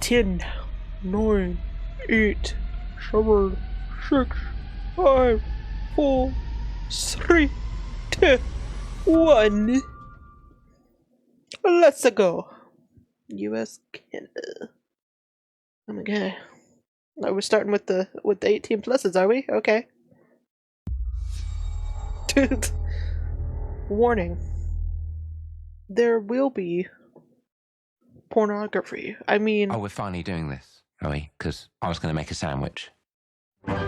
10, 9, 8, 7, 6, 5, 4, 3, 2, 1. Let's go. US, Canada. Okay. Now we're starting with the 18 pluses, are we? Okay. Dude. Warning. There will be pornography. I mean... Oh, we're finally doing this, are we? Because I was going to make a sandwich. What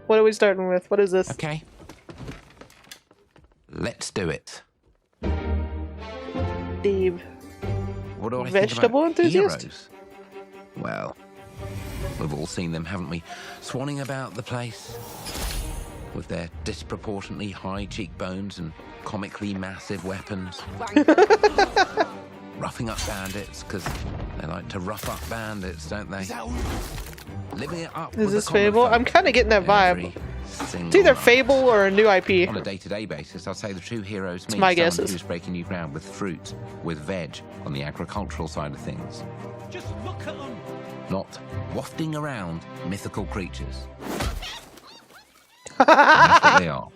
are we starting with? What is this? Okay. Let's do it. Dave. What do I Vegetable think about enthusiast? heroes? Well, we've all seen them, haven't we? Swanning about the place with their disproportionately high cheekbones and comically massive weapons. Roughing up bandits, because they like to rough up bandits, don't they? Living it up. Is this Fable? I'm kind of getting that vibe. It's either Fable or a new IP. On a day-to-day basis, I'd say the true heroes mean my someone guesses. who's breaking new ground with fruit, with veg, on the agricultural side of things. Just look at them. Not wafting around mythical creatures. That's what they are.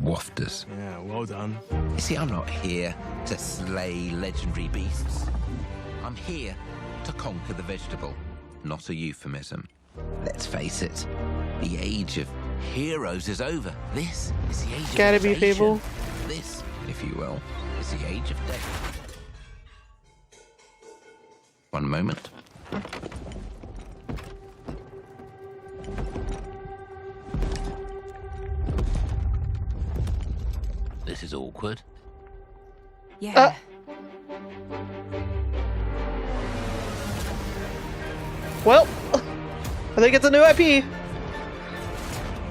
Wafters. Yeah, well done. You see, I'm not here to slay legendary beasts. I'm here to conquer the vegetable. Not a euphemism. Let's face it, the age of heroes is over. This is the age of Gotta be invasion. Fable. This, if you will, is the age of death. One moment. This is awkward. Yeah. Well, I think it's a new IP.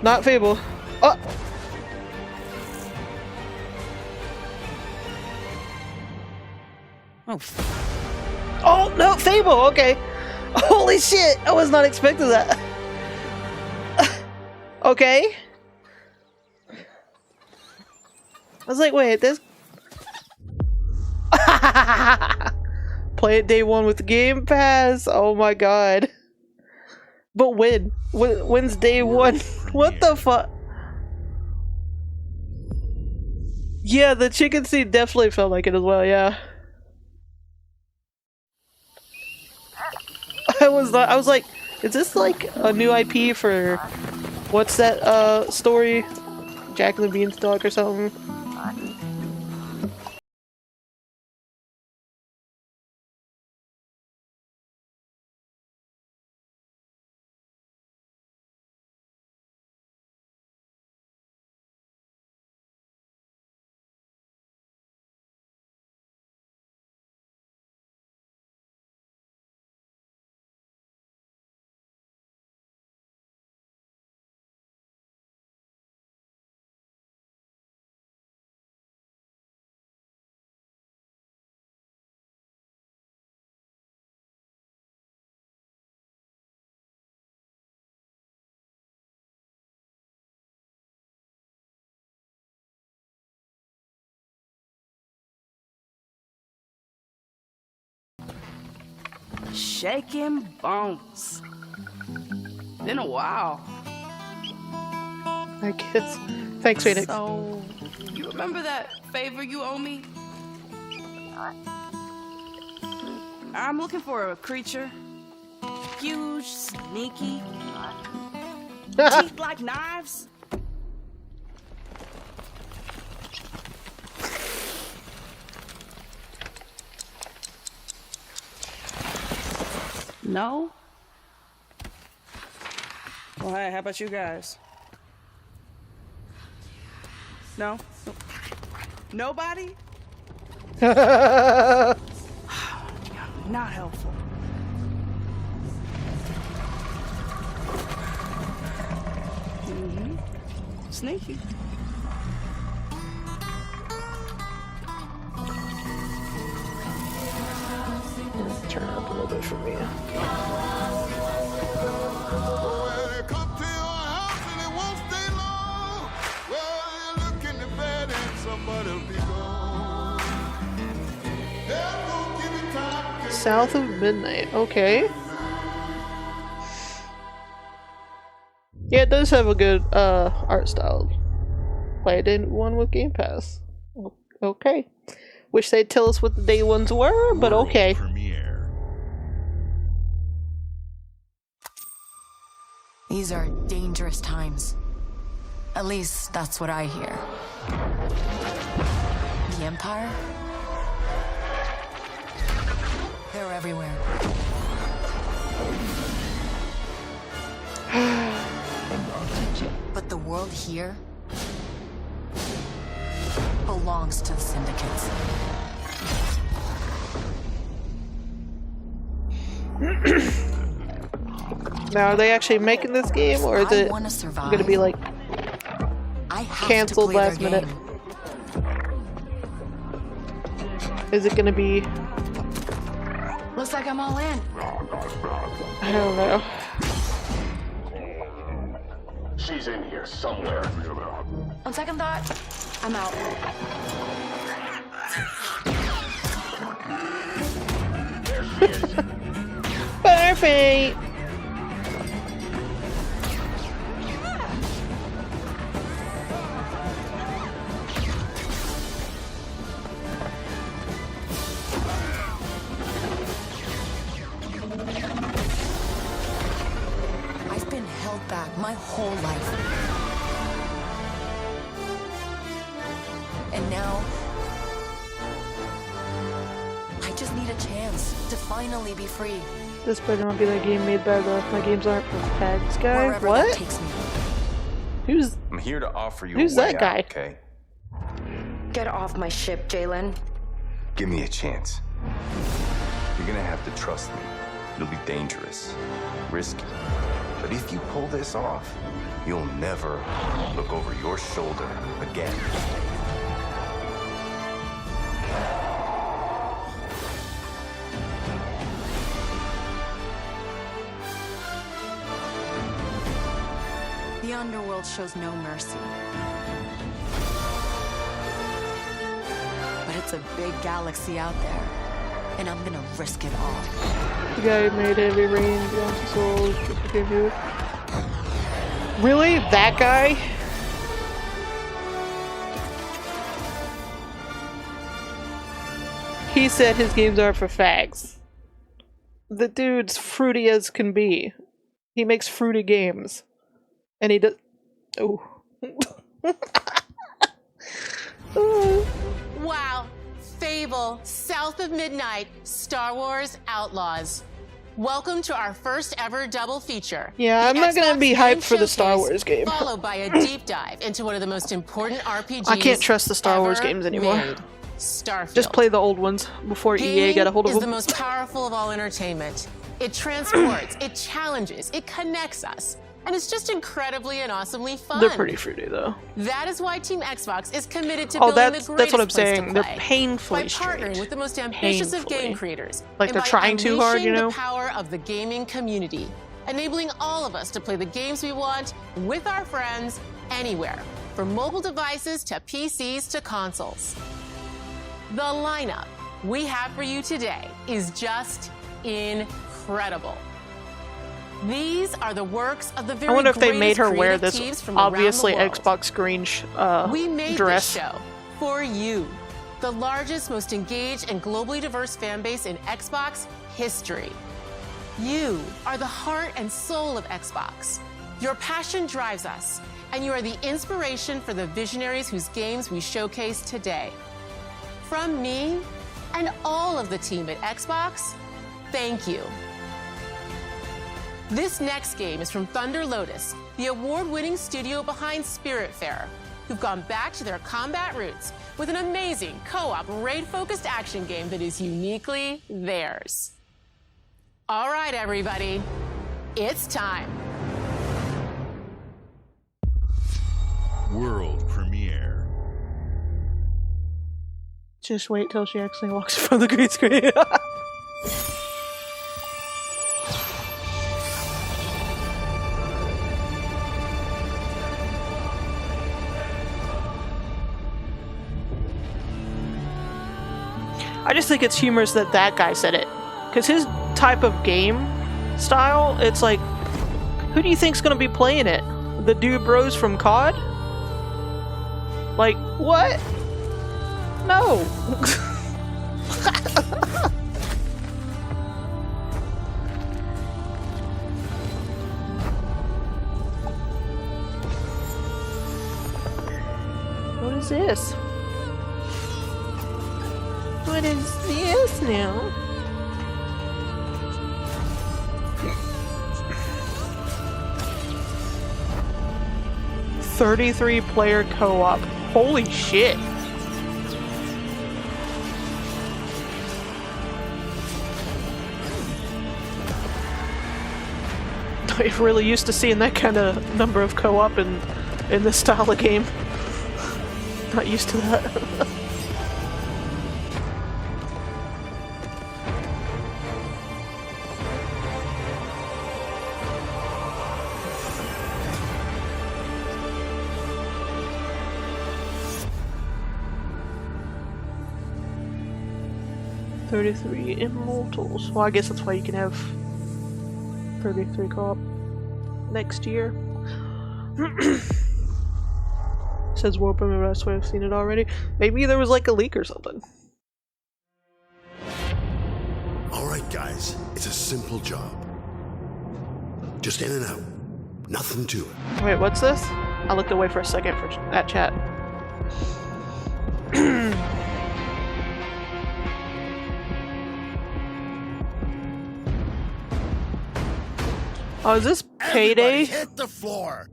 Not Fable. Oh! Oh, no, Fable, okay. Holy shit, I was not expecting that. Okay. I was like, wait, this... Play it day one with the Game Pass. Oh my god. But when? When's day one? What the fuck? Yeah, the chicken seed definitely felt like it as well, yeah. I was like, is this like a new IP for what's that story? Jack and the Beanstalk or something? Shaking bones. Been a while. I guess. Thanks, Phoenix. So, you remember that favor you owe me? I'm looking for a creature. Huge, sneaky, teeth like knives. No? Well, hey, how about you guys? No? Nobody? Not helpful. Sneaky. Turn it up a little bit for me. South of Midnight. Okay. Yeah, it does have a good art style. Played in one with Game Pass. Okay. Wish they'd tell us what the day ones were, but World okay. premiere. These are dangerous times. At least that's what I hear. The Empire? They're everywhere. But the world here belongs to the syndicates. Now, are they actually making this game, or is it gonna be like canceled last minute? Is it gonna be? Looks like I'm all in. I don't know. She's in here somewhere. On second thought, I'm out. There she is. Perfect. I've been held back my whole life. And now, I just need a chance to finally be free. This better not be that game made by the My Games Aren't for Fags guy. Wherever that What? takes me. Who's I'm here to offer you Who's a way that guy? out, okay? Get off my ship, Jalen. Give me a chance. You're gonna have to trust me. It'll be dangerous, risky. But if you pull this off, you'll never look over your shoulder again. The underworld shows no mercy. But it's a big galaxy out there, and I'm gonna risk it all. the guy who made Heavy Rain, Beyond Two Souls? Okay, who? Really? That guy? He said his games are for fags. The dude's fruity as can be. He makes fruity games. And he does. Oh. Wow. Fable, South of Midnight, Star Wars Outlaws. Welcome to our first ever double feature. Yeah, The I'm not gonna Xbox be Game hyped for the Star Showcase, Wars game. Followed by a deep dive into one of the most important RPGs I can't trust the Star Wars ever games anymore. made, Starfield. Just play the old ones before EA got a hold of is them. the most powerful of all entertainment. It transports, it challenges, it connects us. And it's just incredibly and awesomely fun. They're pretty fruity though. That is why Team Xbox is committed to Oh, building that's the what greatest I'm place to saying. They're play painfully by straight. partnering with the most ambitious of Painfully. game creators. Like and they're by trying too hard, you unleashing know? the power of the gaming community, enabling all of us to play the games we want with our friends anywhere, from mobile devices to PCs to consoles. The lineup we have for you today is just incredible. These are the works of the very I wonder if they made her greatest wear creative this teams from around the obviously world. Xbox green We made dress. this show for you, the largest, most engaged, and globally diverse fan base in Xbox history. You are the heart and soul of Xbox. Your passion drives us, and you are the inspiration for the visionaries whose games we showcase today. From me and all of the team at Xbox, thank you. This next game is from Thunder Lotus, the award-winning studio behind Spiritfarer, who've gone back to their combat roots with an amazing co-op raid-focused action game that is uniquely theirs. All right, everybody, it's time. World premiere. Just wait till she actually walks in front of the green screen. I just think it's humorous that that guy said it. Because his type of game style, it's like, who do you think's gonna be playing it? The dude bros from COD? Like, what? No! What is this? What is this now? "33-player co-op." Holy shit. I'm really used to seeing that kind of number of co-op in this style of game. Not used to that. "33 Immortals." Well, I guess that's why you can have 33 co-op next year. Says World Premiere, I swear I've seen it already. Maybe there was like a leak or something. Alright guys, it's a simple job. Just in and out. Nothing to it. Wait, what's this? I looked away for a second for that chat. Oh, is this Payday? Everybody hit the floor!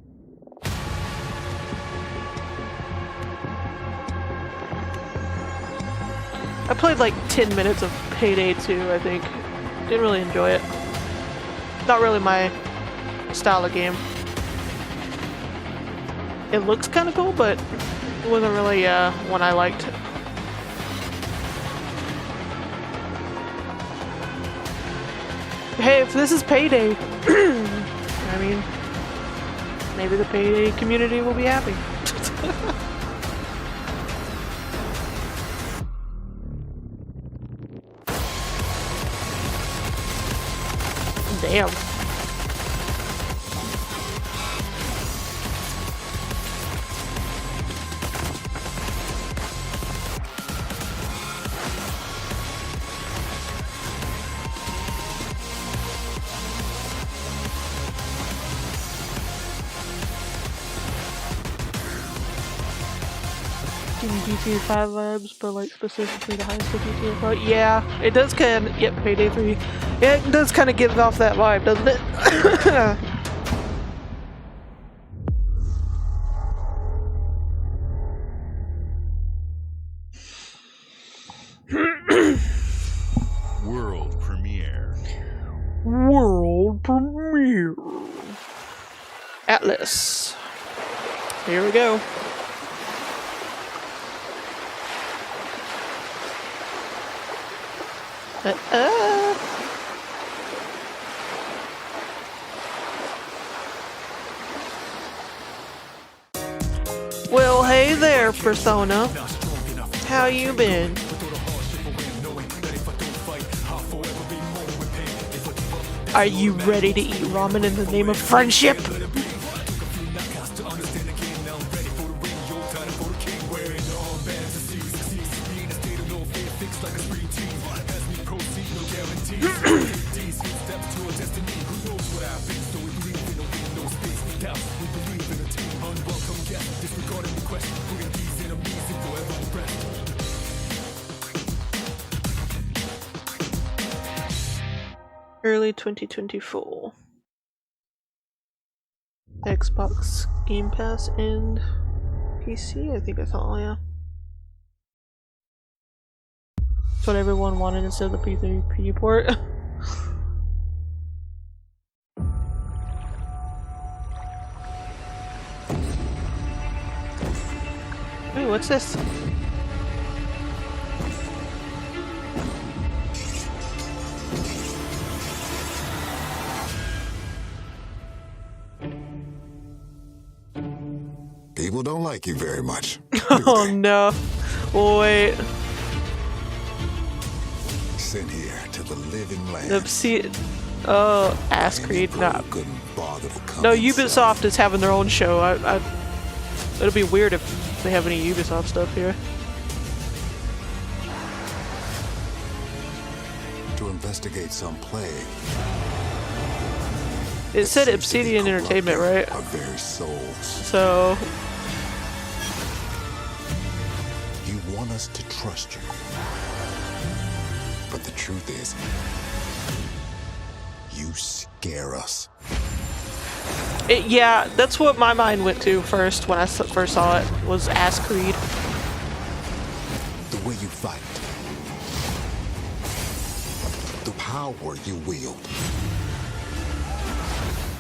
I played like 10 minutes of Payday 2, I think. Didn't really enjoy it. Not really my style of game. It looks kind of cool, but it wasn't really one I liked. Hey, if this is Payday, I mean, maybe the Payday community will be happy. Damn. GTA 5 vibes, but like specifically the highest of GTA 5. Yeah, it does kind of, yep, Payday 3. Yeah, it does kind of give off that vibe, doesn't it? World premiere. World premiere. Atlas. Here we go. Well, hey there, Persona. How you been? Are you ready to eat ramen in the name of friendship? Early 2024. Xbox Game Pass and PC, I think I thought, yeah. That's what everyone wanted instead of the P3P port. Ooh, what's this? People don't like you very much. Oh no. Wait. Sent here to the living land. Obsidian. Ass Creed. Nah. Couldn't bother to come No, inside. Ubisoft is having their own show. It'll be weird if they have any Ubisoft stuff here. To investigate some plague. It said Obsidian Entertainment, right? Our very souls. So You want us to trust you. But the truth is, you scare us. yeah, that's what my mind went to first when I first saw it, was Ass Creed. The way you fight. The power you wield.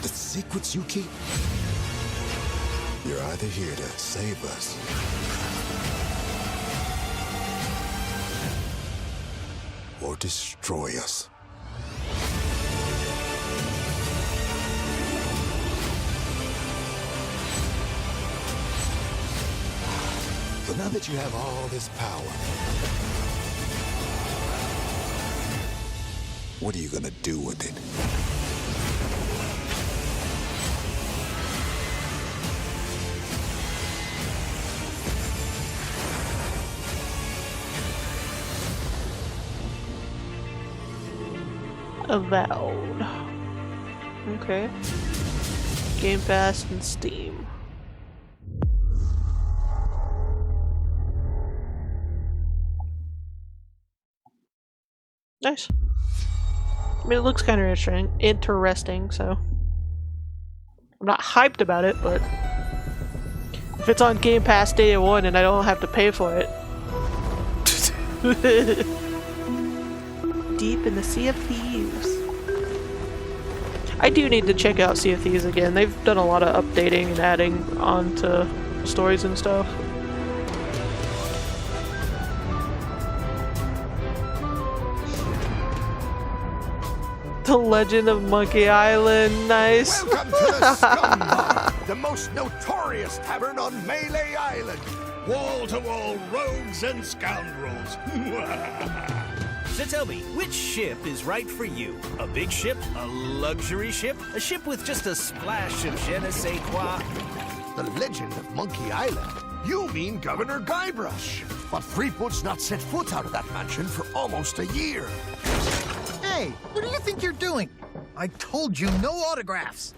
The secrets you keep. You're either here to save us or destroy us. So now that you have all this power, what are you gonna do with it? Avowed. Okay. Game Pass and Steam. Nice. I mean, it looks kind of interesting, so I'm not hyped about it, but if it's on Game Pass day one and I don't have to pay for it. Deep in the Sea of Thieves. I do need to check out Sea of Thieves again. They've done a lot of updating and adding on to stories and stuff. The Legend of Monkey Island, nice. Welcome to the Scum Bar, the most notorious tavern on Melee Island. Wall-to-wall rogues and scoundrels. So tell me, which ship is right for you? A big ship? A luxury ship? A ship with just a splash of je ne sais quoi? The Legend of Monkey Island? You mean Governor Guybrush. But Threepwood's not set foot out of that mansion for almost a year. Hey, what do you think you're doing? I told you no autographs.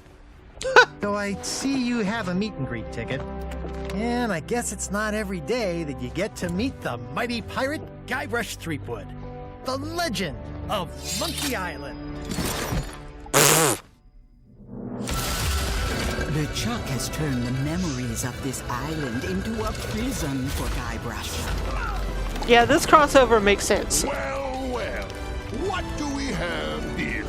So I see you have a meet and greet ticket. And I guess it's not every day that you get to meet the mighty pirate Guybrush Threepwood, the legend of Monkey Island. The Chuck has turned the memories of this island into a prison for Guybrush. Yeah, this crossover makes sense. Well, well, what do we have here?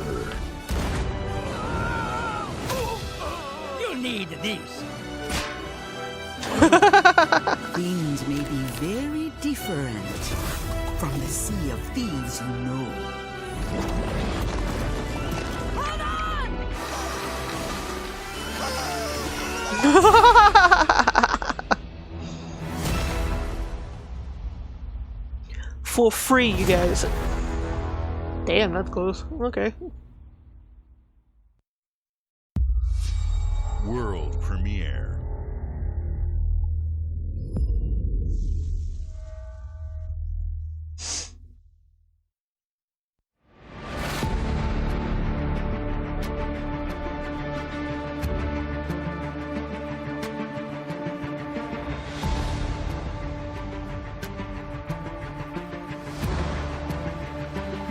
You need these. Things may be very different from the Sea of Thieves you know. For free, you guys. Damn, that's close. Okay. World premiere.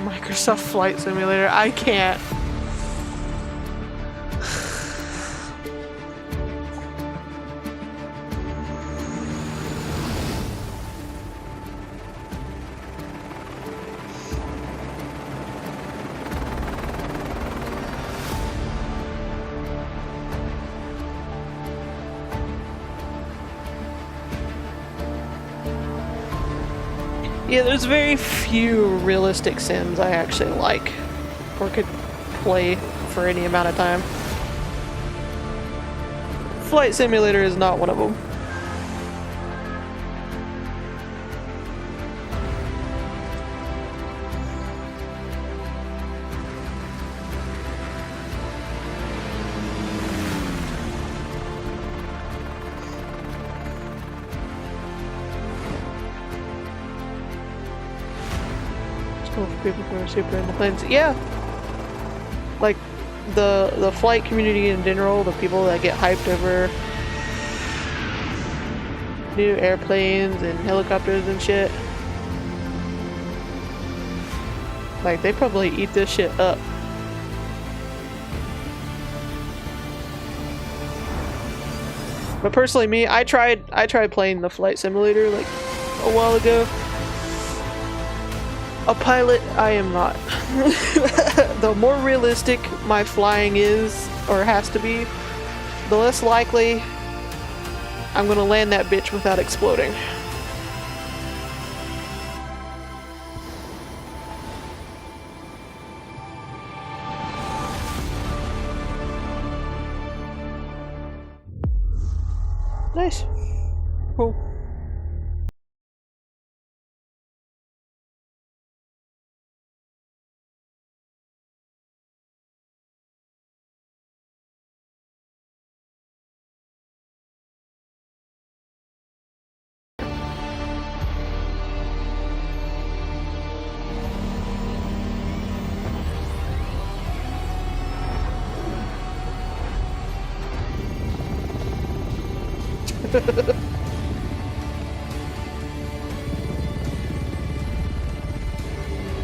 Microsoft Flight Simulator. I can't. Yeah, there's very few realistic sims I actually like or could play for any amount of time. Flight Simulator is not one of them. stressful for people who are super into planes. Yeah. Like, the flight community in general, the people that get hyped over new airplanes and helicopters and shit. Like, they probably eat this shit up. But personally, me, I tried playing the flight simulator like a while ago. A pilot, I am not. The more realistic my flying is, or has to be, the less likely I'm gonna land that bitch without exploding. Nice. Cool.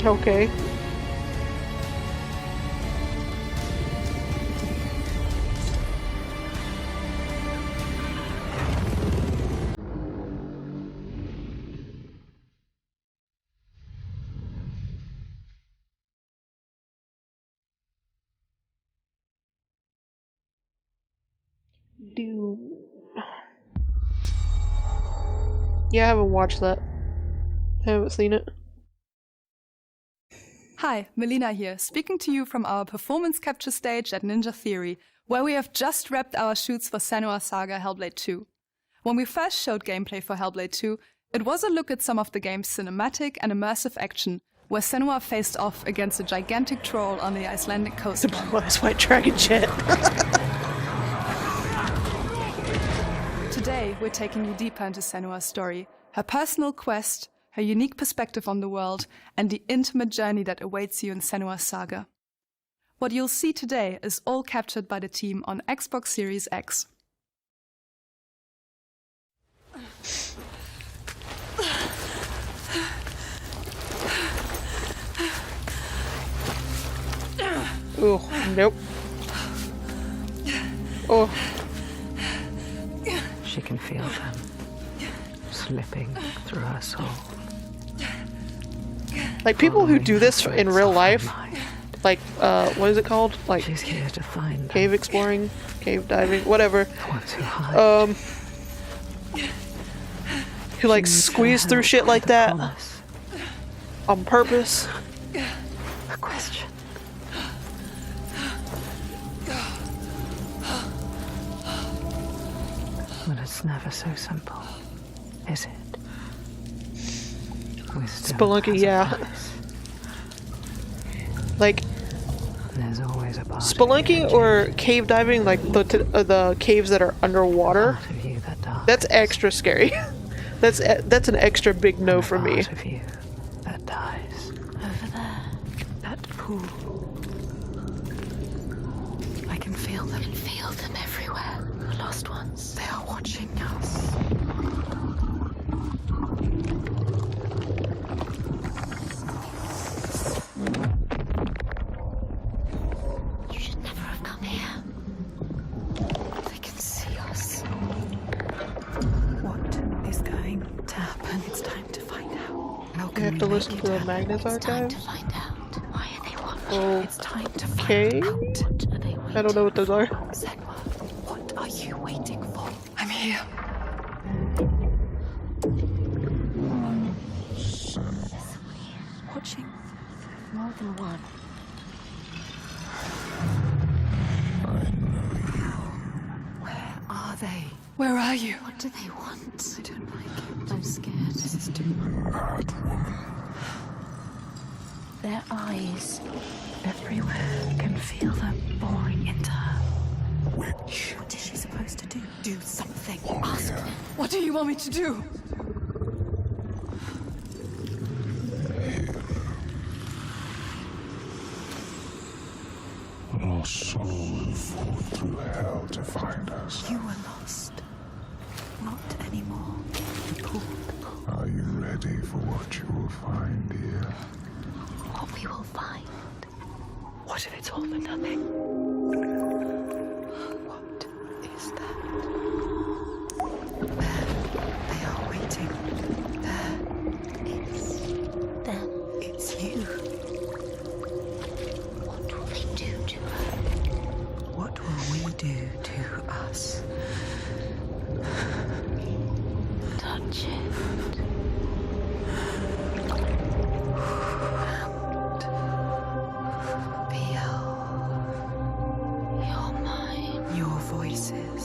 Okay. Yeah, I haven't watched that. I haven't seen it. Hi, Melina here, speaking to you from our performance capture stage at Ninja Theory, where we have just wrapped our shoots for Senua's Saga Hellblade 2. When we first showed gameplay for Hellblade 2, it was a look at some of the game's cinematic and immersive action, where Senua faced off against a gigantic troll on the Icelandic coast. The blue-eyed white dragon jet. Today, we're taking you deeper into Senua's story, her personal quest, her unique perspective on the world, and the intimate journey that awaits you in Senua's Saga. What you'll see today is all captured by the team on Xbox Series X. Oh, nope. Oh. She can feel them slipping through her soul. Like, people who do this in real life, like, what is it called? Like, she's here to find cave exploring, cave diving, whatever. Who, like, squeeze through shit like that on purpose. A question. But it's never so simple, is it? Spelunky, yeah. Like, there's always a part spelunking or cave diving, like the caves that are underwater. That's extra scary. That's an extra big no for me. Part of you that dies over there, that pool. I can feel them. Everywhere. The lost ones. They are watching us. You should never have come here. They can see us. What is going to happen? It's time to find out. How You have to listen to the Magnus archives. to find out. Why are they watching? It's time to find Okay. out. What are they I don't know what those are. Senua, what are you waiting for? I'm here. Watching more than one. Where are they? Where are you? What do they want? I don't like it. I'm scared. This is too much. Their eyes everywhere. You can feel them boring into her. What is she supposed to do? Do something. Ask them. What do you want me to do? Your soul fought through hell to find us. You were lost. Not anymore. The pool. Are you ready for what you will find here? What we will find. What if it's all for nothing? What is that? There. They are waiting. There. It's them. It's you. What will they do to her? What will we do to us? Touch it. Feel your mind, your voices,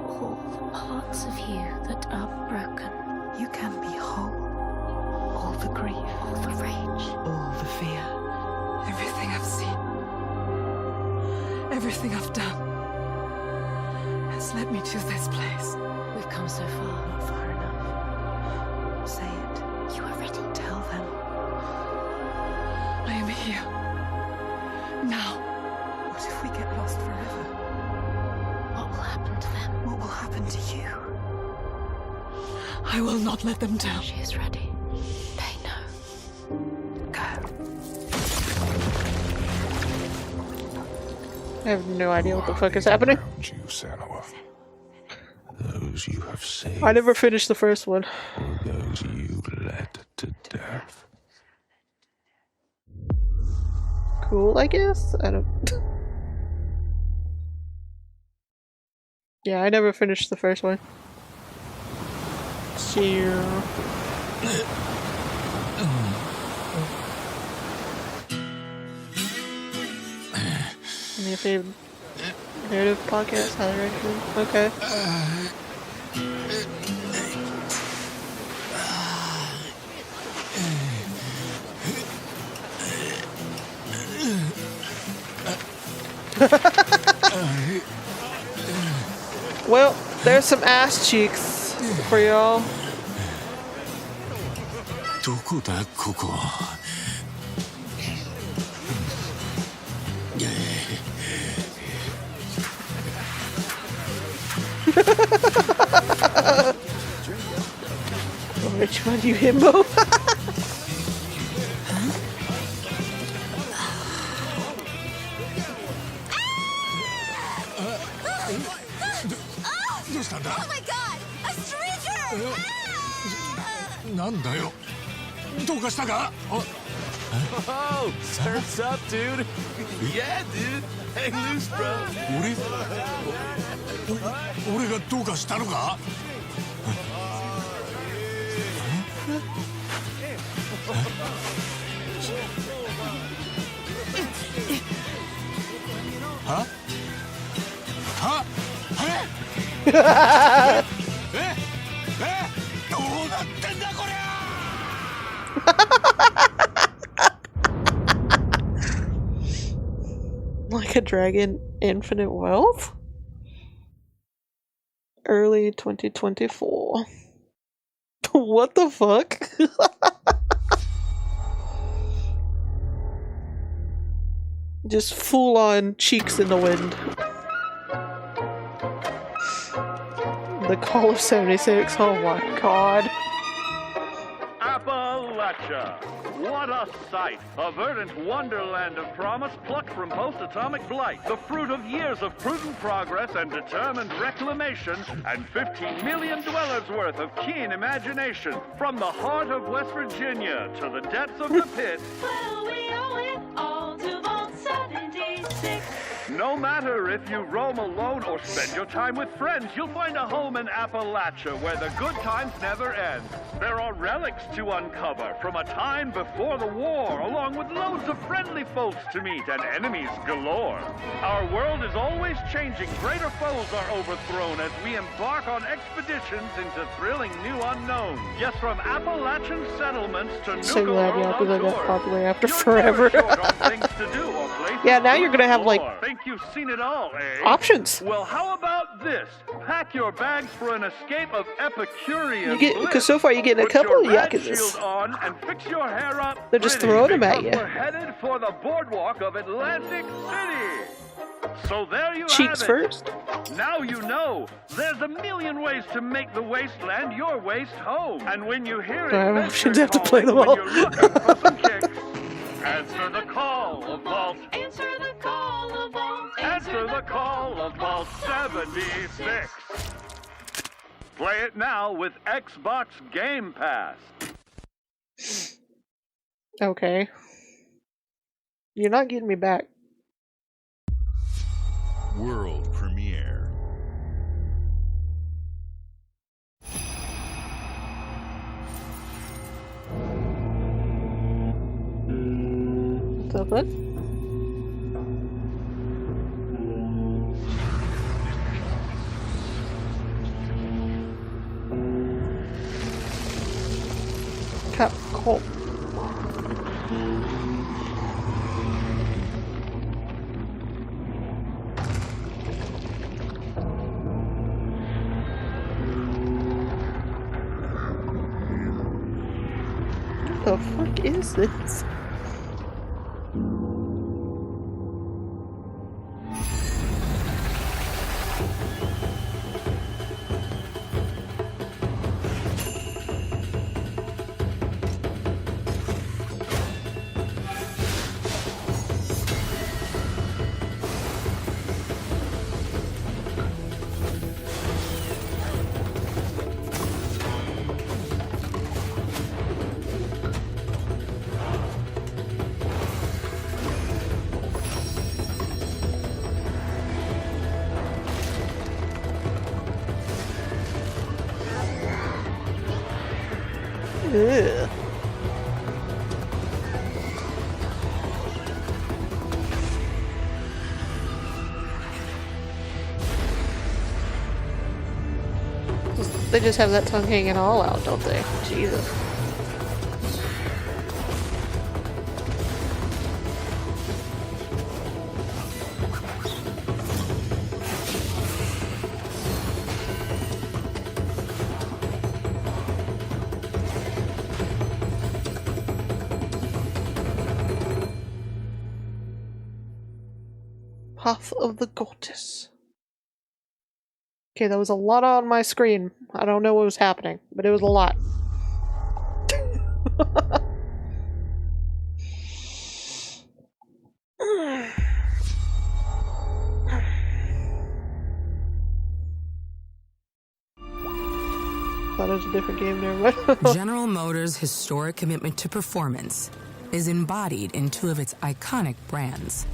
all the parts of you that are broken. You can be whole. All the grief, all the rage, all the fear, everything I've seen, everything I've done has led me to this place. We've come so far, not far enough. Say it. You are ready. Tell them. I am here. Now. What if we get lost forever? What will happen to them? What will happen to you? I will not let them down. She is ready. They know. Go. I have no idea what the fuck is happening. You, Senua. Those you have saved. I never finished the first one. Or those you led to death. Cool, I guess? I don't... Yeah, I never finished the first one. See you. Any of your narrative podcasts? Highly recommend. Okay. Well, there's some ass cheeks for y'all. どこだここは。Which one you himbo? Oh my god! A stranger! なんだよ。どうかしたか? Oh, surf's up, dude. Yeah, dude. Hang loose, bro. 俺がどうかしたのか? Huh? Huh? Huh? Like a dragon, infinite wealth? Early 2024. What the fuck? Just full on cheeks in the wind. The Call of 76, oh my god. Appalachia! What a sight! A verdant wonderland of promise plucked from post-atomic blight. The fruit of years of prudent progress and determined reclamation, and 15 million dwellers worth of keen imagination. From the heart of West Virginia to the depths of the pit. Well, we owe it all to Vault 76. No matter if you roam alone or spend your time with friends, you'll find a home in Appalachia where the good times never end. There are relics to uncover from a time before the war, along with loads of friendly folks to meet and enemies galore. Our world is always changing. Greater foes are overthrown as we embark on expeditions into thrilling new unknowns. Yes, from Appalachian settlements to So glad Nuka-World Yakuza got outdoors. popular after You're forever. never short on things to do or places Yeah, now you're gonna have like Think you've seen it all, eh? options. Well, how about this? Pack your bags for an escape of Epicurean Because so far you're getting a Put couple of your red Yakuzas. shield on and fix your hair up. They're just pretty, throwing them at because you. We're headed for the boardwalk of Atlantic City. So there you Cheeks have it. first. Now you know. There's a million ways to make the wasteland your waste home. And when you hear it, I have options. I have to play them when all. you're looking for some kicks, answer the call of Vault. Answer the call of Vault. Answer the call of Vault 76. Play it now with Xbox Game Pass. Okay. You're not getting me back. World premiere. What's up, bud? Capcom. What the fuck is this? Ugh. They just have that tongue hanging all out, don't they? Jesus. Path of the Goddess. Okay, that was a lot on my screen. I don't know what was happening, but it was a lot. Thought it was a different game there, but General Motors' historic commitment to performance is embodied in two of its iconic brands,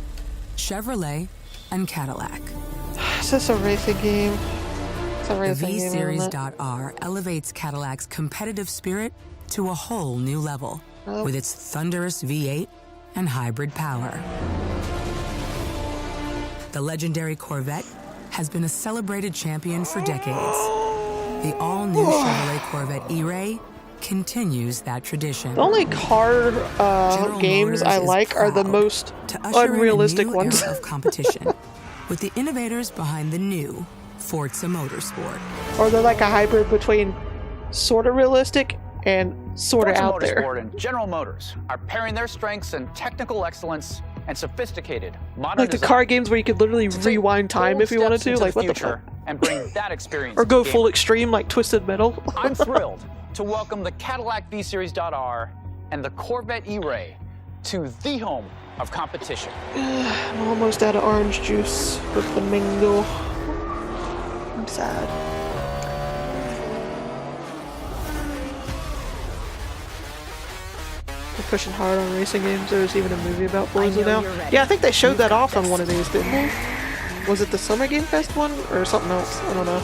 Chevrolet and Cadillac. Is this a racing game? It's a The racing game. isn't it? V-Series.R elevates Cadillac's competitive spirit to a whole new level with its thunderous V8 and hybrid power. The legendary Corvette has been a celebrated champion for decades. The all-new Chevrolet Corvette E-Ray continues that tradition. The only car games I like are the most unrealistic ones. Era of competition with the innovators behind the new Forza Motorsport. Or they're like a hybrid between sort of realistic and sort of Forza out there. Motorsport and General Motors are pairing their strengths in technical excellence and sophisticated modern Like the design car games where you could literally rewind time if you wanted to. Like, what the fuck? and bring that experience Or go to full gaming. extreme like Twisted Metal. I'm thrilled to welcome the Cadillac V-Series.R and the Corvette E-Ray to the home of competition. I'm almost out of orange juice with the mango. I'm sad. They're pushing hard on racing games. There's even a movie about Forza now. Yeah, I think they showed that off on one of these, didn't they? Was it the Summer Game Fest one or something else? I don't know.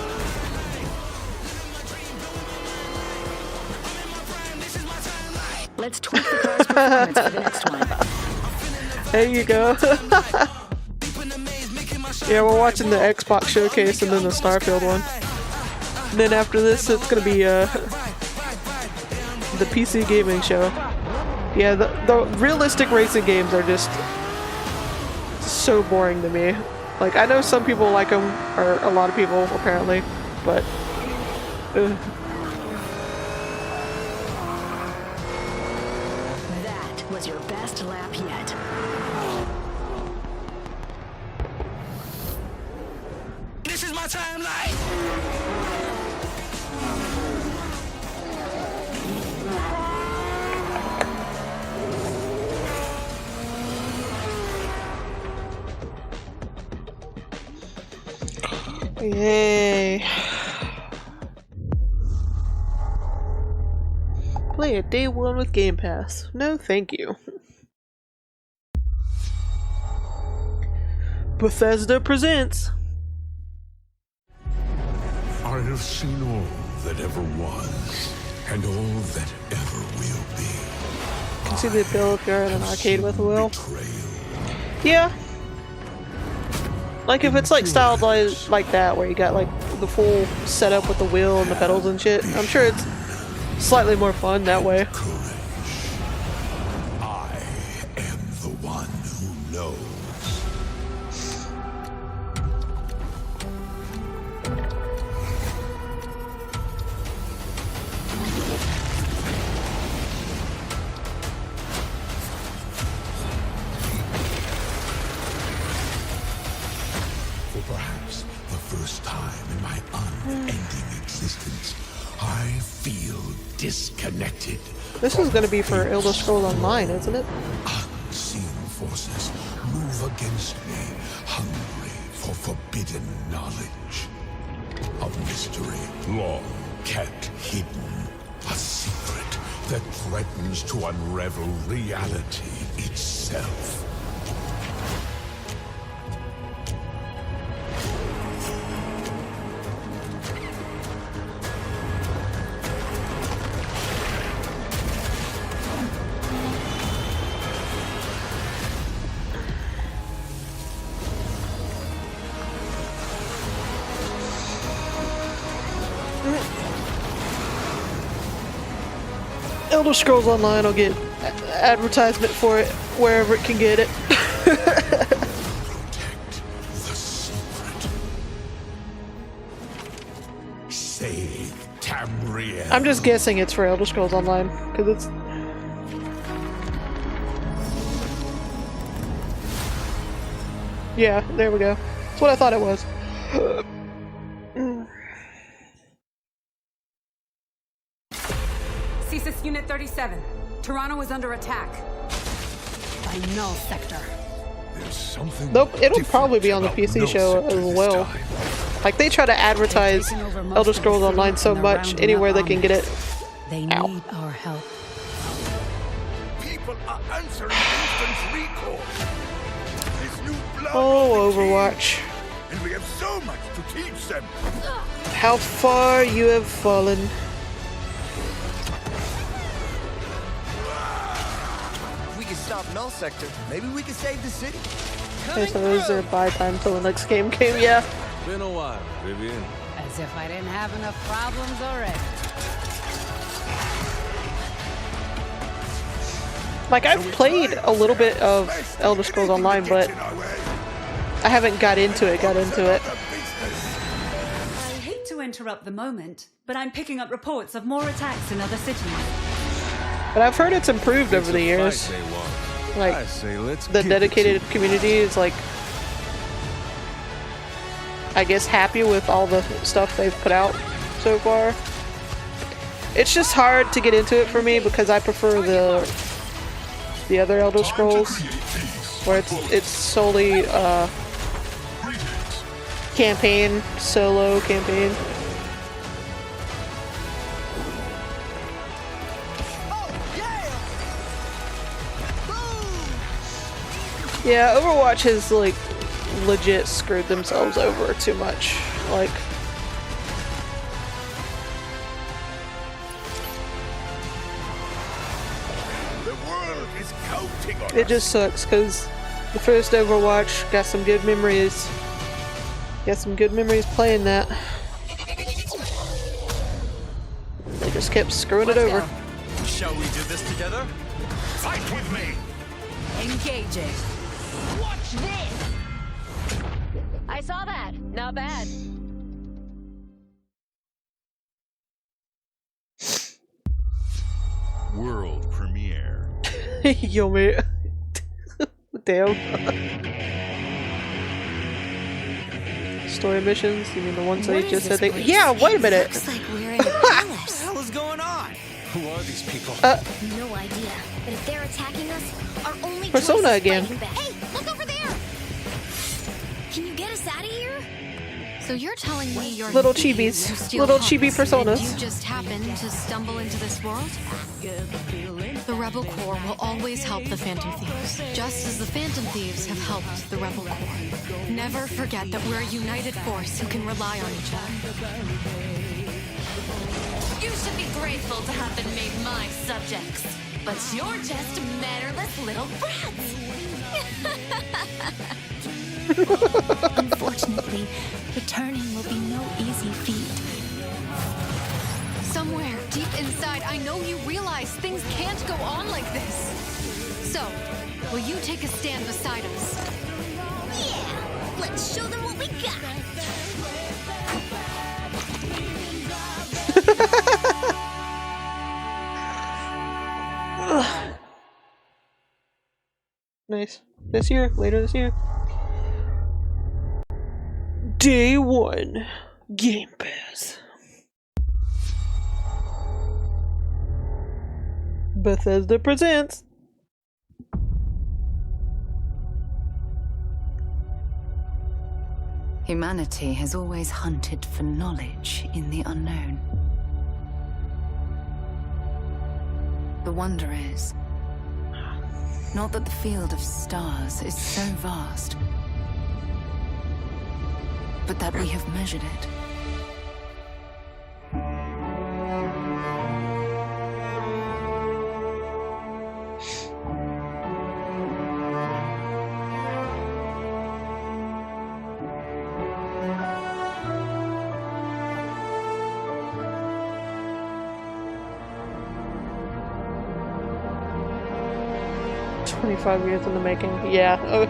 Let's tweak the car's performance for the next one. There you go. Yeah, we're watching the Xbox showcase and then the Starfield one. And then after this, it's gonna be the PC gaming show. Yeah, the realistic racing games are just so boring to me. Like, I know some people like them, or a lot of people apparently, but ugh. That was your best lap yet. This is my timeline! Yay. Play it day one with Game Pass. No, thank you. Bethesda presents. I have seen all that ever was, and all that ever will be. You can see the ability if you're in an arcade with a wheel. Yeah. Like if it's like styled like that, where you got like the full setup with the wheel and the pedals and shit, I'm sure it's slightly more fun that way. I am the one who knows. For perhaps the first time in my unending existence, I feel disconnected. This is going to be for Elder Scrolls Online, isn't it? Unseen forces move against me, hungry for forbidden knowledge. A mystery long kept hidden. A secret that threatens to unravel reality itself. Elder Scrolls Online will get advertisement for it wherever it can get it. Save Tamriel. I'm just guessing it's for Elder Scrolls Online, because it's... Yeah, there we go. That's what I thought it was. CSIS Unit 37. Toronto is under attack. By Null Sector. There's something. Nope, it'll probably be on the PC show as well. Like, they try to advertise Elder Scrolls Online so much anywhere they can get it. They need our help. People are answering instant recall. This new blood Oh, Overwatch. and we have so much to teach them. How far you have fallen. We can stop Null Sector. Maybe we can save the city. Okay, so those are buy time till the next game came, yeah. Been a while, Vivian. As if I didn't have enough problems already. Like, I've played a little bit of Elder Scrolls Online, but I haven't got into it. I hate to interrupt the moment, but I'm picking up reports of more attacks in other cities. But I've heard it's improved over the years. Like, the dedicated community is like, I guess, happy with all the stuff they've put out so far. It's just hard to get into it for me because I prefer the other Elder Scrolls, where it's solely campaign, solo campaign. Yeah, Overwatch has like legit screwed themselves over too much. Like, The world is counting on it just sucks because the first Overwatch got some good memories. Got some good memories playing that. They just kept screwing it over. Shall we do this together? Fight with me! Engaging. Watch this! Not bad. World premiere. Yo, mate. Damn. Story missions? You mean the ones they just said they. Yeah, wait a minute! Looks like we're in a palace. What the hell is going on? Who are these people? No idea. But if they're attacking us, our only Persona choice is again. fighting back. Hey, look over there! Can you get us out of here? So you're telling me you're Little thieves chibis. who steal Little hearts, chibi personas. and you just happened to stumble into this world? The Rebel Corps will always help the Phantom Thieves, just as the Phantom Thieves have helped the Rebel Corps. Never forget that we're a united force who can rely on each other. You should be grateful to have been made my subjects. But you're just mannerless little brats. Unfortunately, returning will be no easy feat. Somewhere deep inside, I know you realize things can't go on like this. So, will you take a stand beside us? Yeah, let's show them what we got. Nice. This year, later this year. Day 1. Game Pass. Bethesda presents. Humanity has always hunted for knowledge in the unknown. The wonder is, not that the field of stars is so vast, but that we have measured it. $25 years in the making. Yeah. Oh.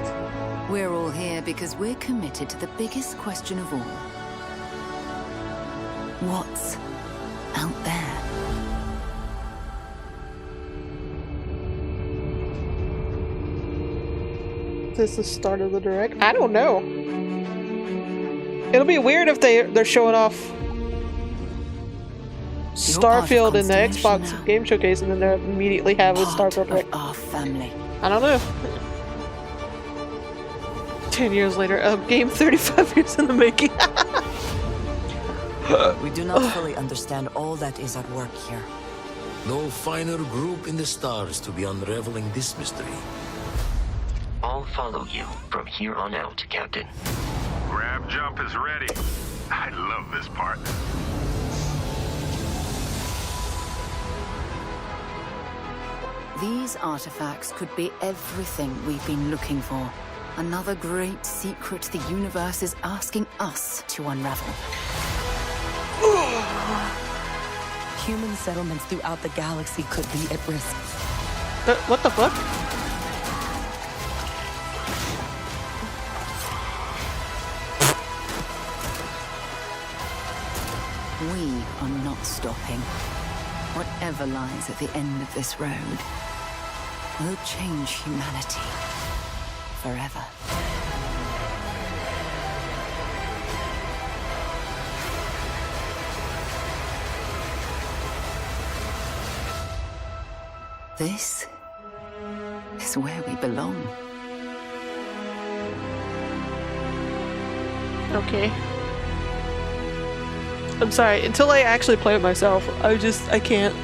We're all here because we're committed to the biggest question of all. What's out there? Is this the start of the direct? I don't know. It'll be weird if they're showing off Starfield in the Xbox Game Showcase and then they immediately have a Starfield direct. Our family. I don't know. 10 years later, game 35 years in the making. We do not fully understand all that is at work here. No finer group in the stars to be unraveling this mystery. I'll follow you from here on out, Captain. Grab jump is ready. I love this part. These artifacts could be everything we've been looking for. Another great secret the universe is asking us to unravel. Human settlements throughout the galaxy could be at risk. What the fuck? We are not stopping. Whatever lies at the end of this road will change humanity forever. This is where we belong. Okay. I'm sorry, until I actually play it myself, I can't.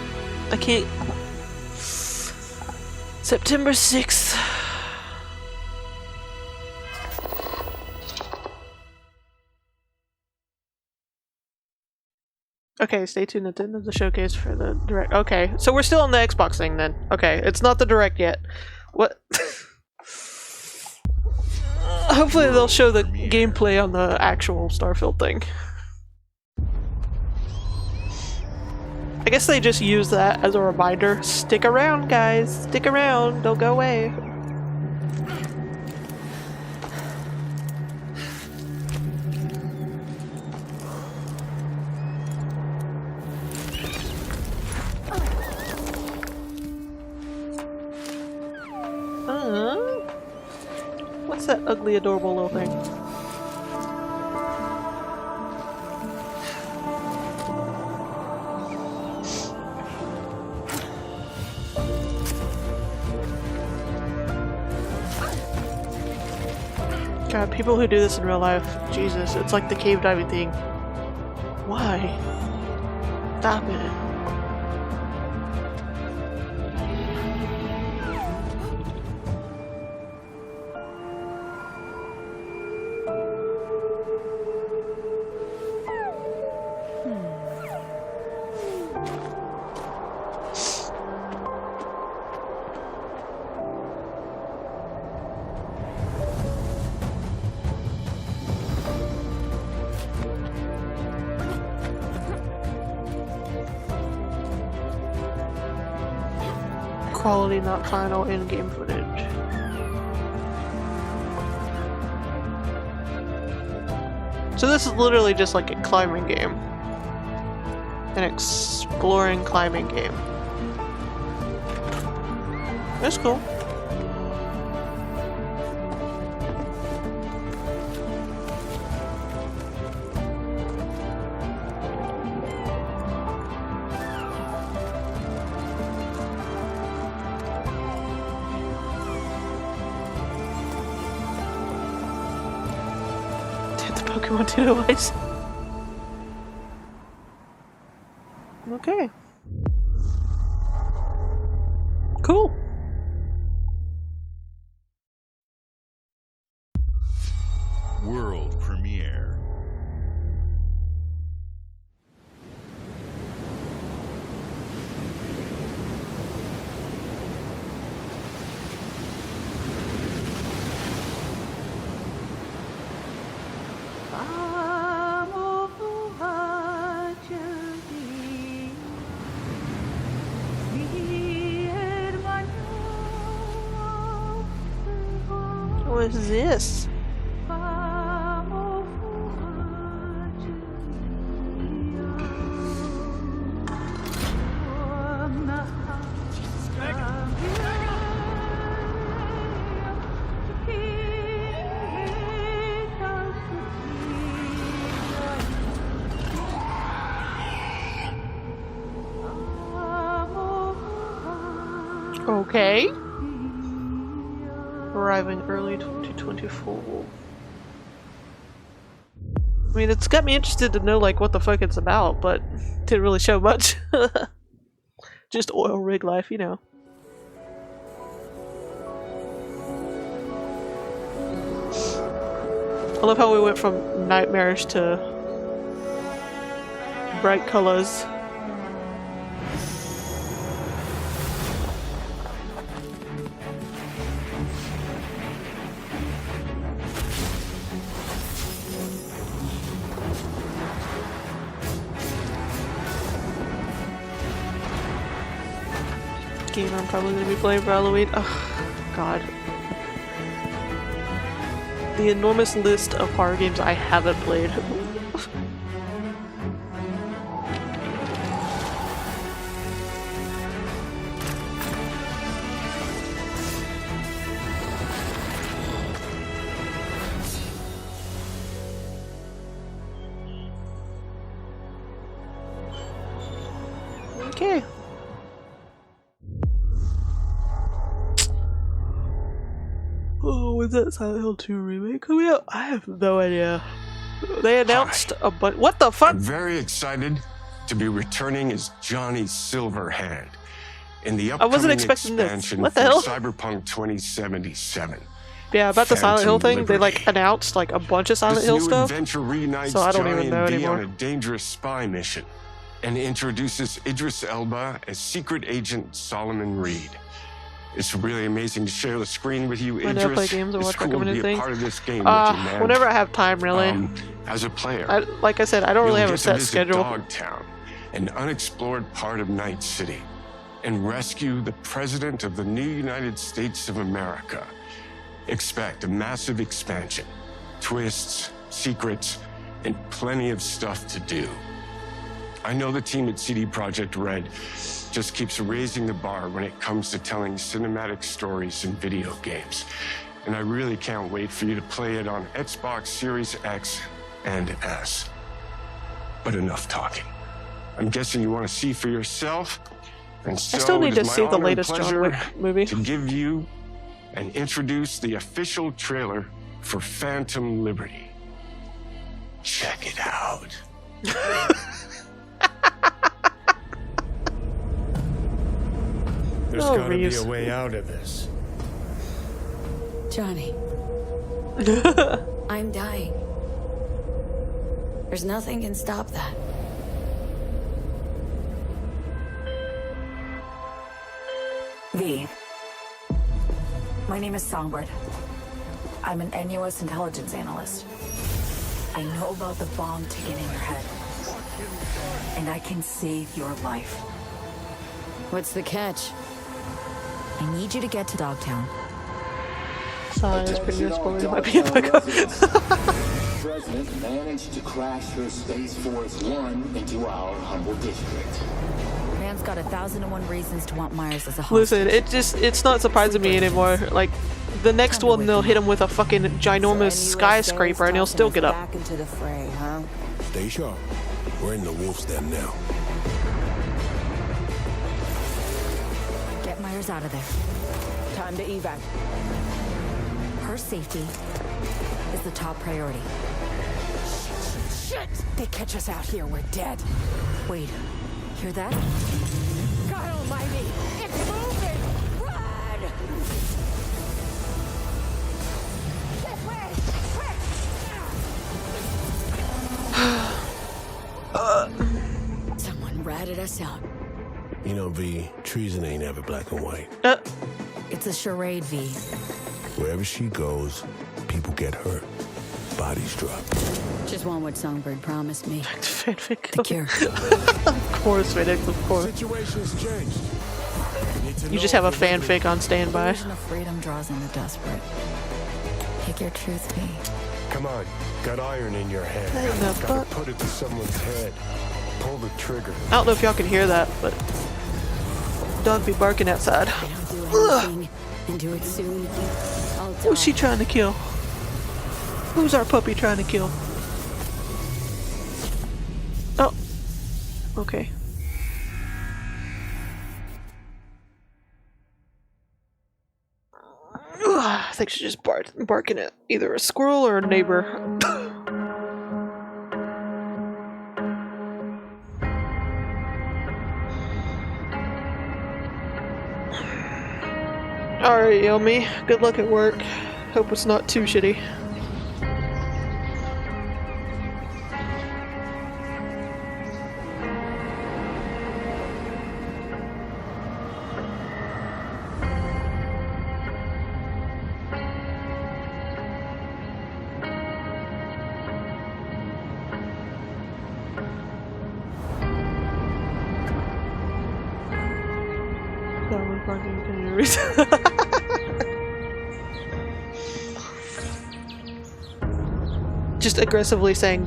September 6th. Okay, stay tuned at the end of the showcase for the direct. Okay, so we're still on the Xbox thing then. Okay, it's not the direct yet. What? Hopefully they'll show the gameplay on the actual Starfield thing. I guess they just use that as a reminder. Stick around, guys. Stick around. Don't go away. What's that ugly, adorable little thing? God, people who do this in real life, Jesus, it's like the cave diving thing. Why? Stop it. Quality, not final, in-game footage. So this is literally just like a climbing game. An exploring climbing game. That's cool. Pokemon Ditto-wise. Okay. Cool. World premiere. What is this? Okay. Arriving early 2024. I mean, it's got me interested to know like what the fuck it's about, but didn't really show much. Just oil rig life, you know. I love how we went from nightmarish to bright colors. Game I'm probably going to be playing for Halloween. Oh, God. The enormous list of horror games I haven't played. Okay. Oh, was that Silent Hill 2 remake coming out? I have no idea. They announced a bunch. What the fuck? I'm very excited to be returning as Johnny Silverhand in the upcoming I wasn't expecting this. expansion What the for hell? Cyberpunk 2077. Yeah, about the Silent Hill thing, Liberty. they like announced like a bunch of Silent This Hill new stuff. adventure reunites So I don't Johnny even know and V anymore. on a dangerous spy mission and introduces Idris Elba as secret agent Solomon Reed. It's really amazing to share the screen with you, I Idris. never play games or It's watch cool to recommended be a things. part of this game with you, man. Whenever I have time, really. As a player, Like I said, I don't really you'll have a get to set visit schedule. Dogtown, an unexplored part of Night City, and rescue the President of the new United States of America. Expect a massive expansion, twists, secrets, and plenty of stuff to do. I know the team at CD Projekt Red just keeps raising the bar when it comes to telling cinematic stories in video games. and I really can't wait for you to play it on Xbox Series X and S. But enough talking. I'm guessing you want to see for yourself, and so I still need it to is see my the honor and latest John pleasure Wick movie. to give you and introduce the official trailer for Phantom Liberty. Check it out. There's Oh, gotta be Reeves. a way out of this. Johnny, I'm dying. There's nothing can stop that. V. My name is Songbird. I'm an NUS intelligence analyst. I know about the bomb ticking in your head. And I can save your life. What's the catch? I need you to get to Dogtown. Sorry, this previous spoiler might be a bug. President managed to crash her Space Force One into our humble district. Man's got 1,001 reasons to want Myers as a host. Listen, it's not surprising me anymore. Like, the next one they'll hit him with a fucking ginormous skyscraper and he'll still get up. Back into the fray, huh? Stay sharp. We're in the wolf's den now. Get Myers out of there. Time to evac. Her safety is the top priority. Shit! They catch us out here, we're dead. Wait, hear that? God almighty! It's moving! Run! This way! Quick! Someone ratted us out. You know, V, treason ain't ever black and white. It's a charade, V. Wherever she goes, people get hurt. Bodies drop. Just want what Songbird promised me. Fanfic. The cure. Of course, Phoenix, of course. Situation's changed. You just have a fanfic on standby. Illusion of freedom draws in the desperate. Pick your truth, V. Come on, got iron in your hand. Hey, the Gotta fuck? put it to someone's head. Pull the trigger. I don't know if y'all can hear that, but dog be barking outside. And do it soon. Who's she trying to kill? Who's our puppy trying to kill? Oh. Okay. I think she's just barking at either a squirrel or a neighbor. Alright, Yomi. Good luck at work. Hope it's not too shitty. Just aggressively saying,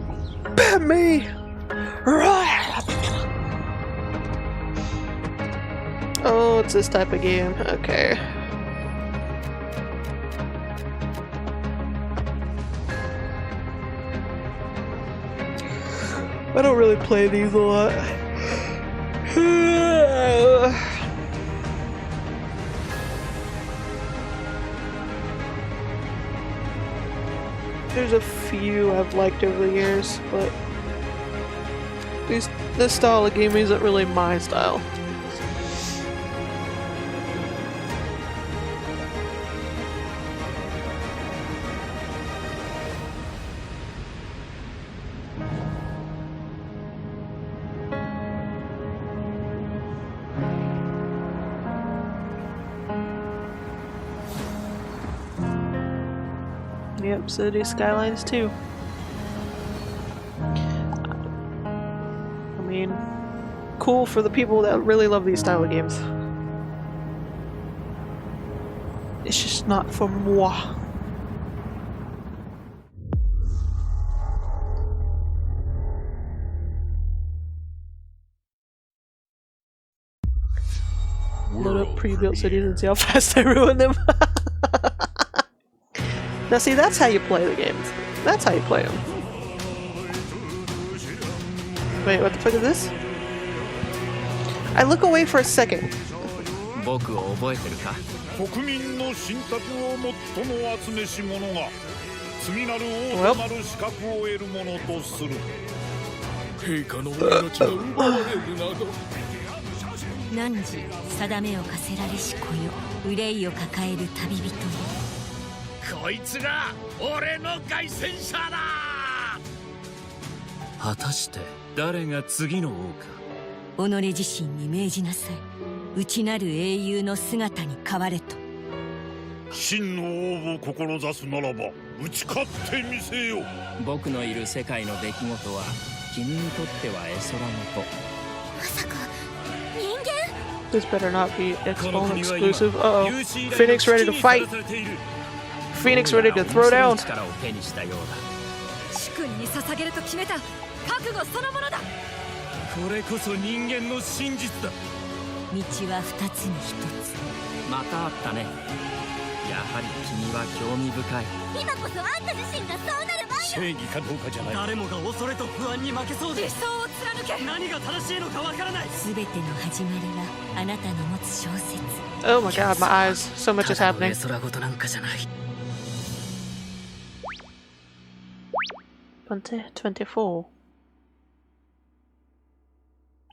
"Ban me!" Oh, it's this type of game. Okay. I don't really play these a lot. There's a few I've liked over the years, but this style of game isn't really my style. Yep, City Skylines too. I mean, cool for the people that really love these style of games. It's just not for moi. Load up pre-built cities and see how fast I ruin them. Now see, that's how you play the games. That's how you play them. Wait, what the fuck is this? I look away for a second. 僕を覚えてるか？国民の信託を最も集めし者が罪なる王となる資格を得るものとする。陛下のお命が奪われるなど。汝定めを課せられし子よ、憂いを抱える旅人よ。こいつが俺の凱旋者だ。果たして誰が次の王か。己自身に命じなさい。内なる英雄の姿に変われと。真の王を志すならば打ち勝ってみせよ。僕のいる世界の出来事は君にとっては絵空事。まさか人間？ This better not be X-Bone exclusive. Uh-oh. Phoenix ready to fight. Phoenix ready to throw down. 主君に捧げると決めた覚悟そのものだ。これこそ人間の真実だ。道は二つに一つ。またあったね。やはり君は興味深い。今こそあんた自身がそうなる番よ。正義かどうかじゃない。誰もが恐れと不安に負けそうで。理想を貫け。何が正しいのかわからない。すべての始まりはあなたの持つ小説。Oh my god, my eyes. So much is happening. 絵空事なんかじゃない。2024.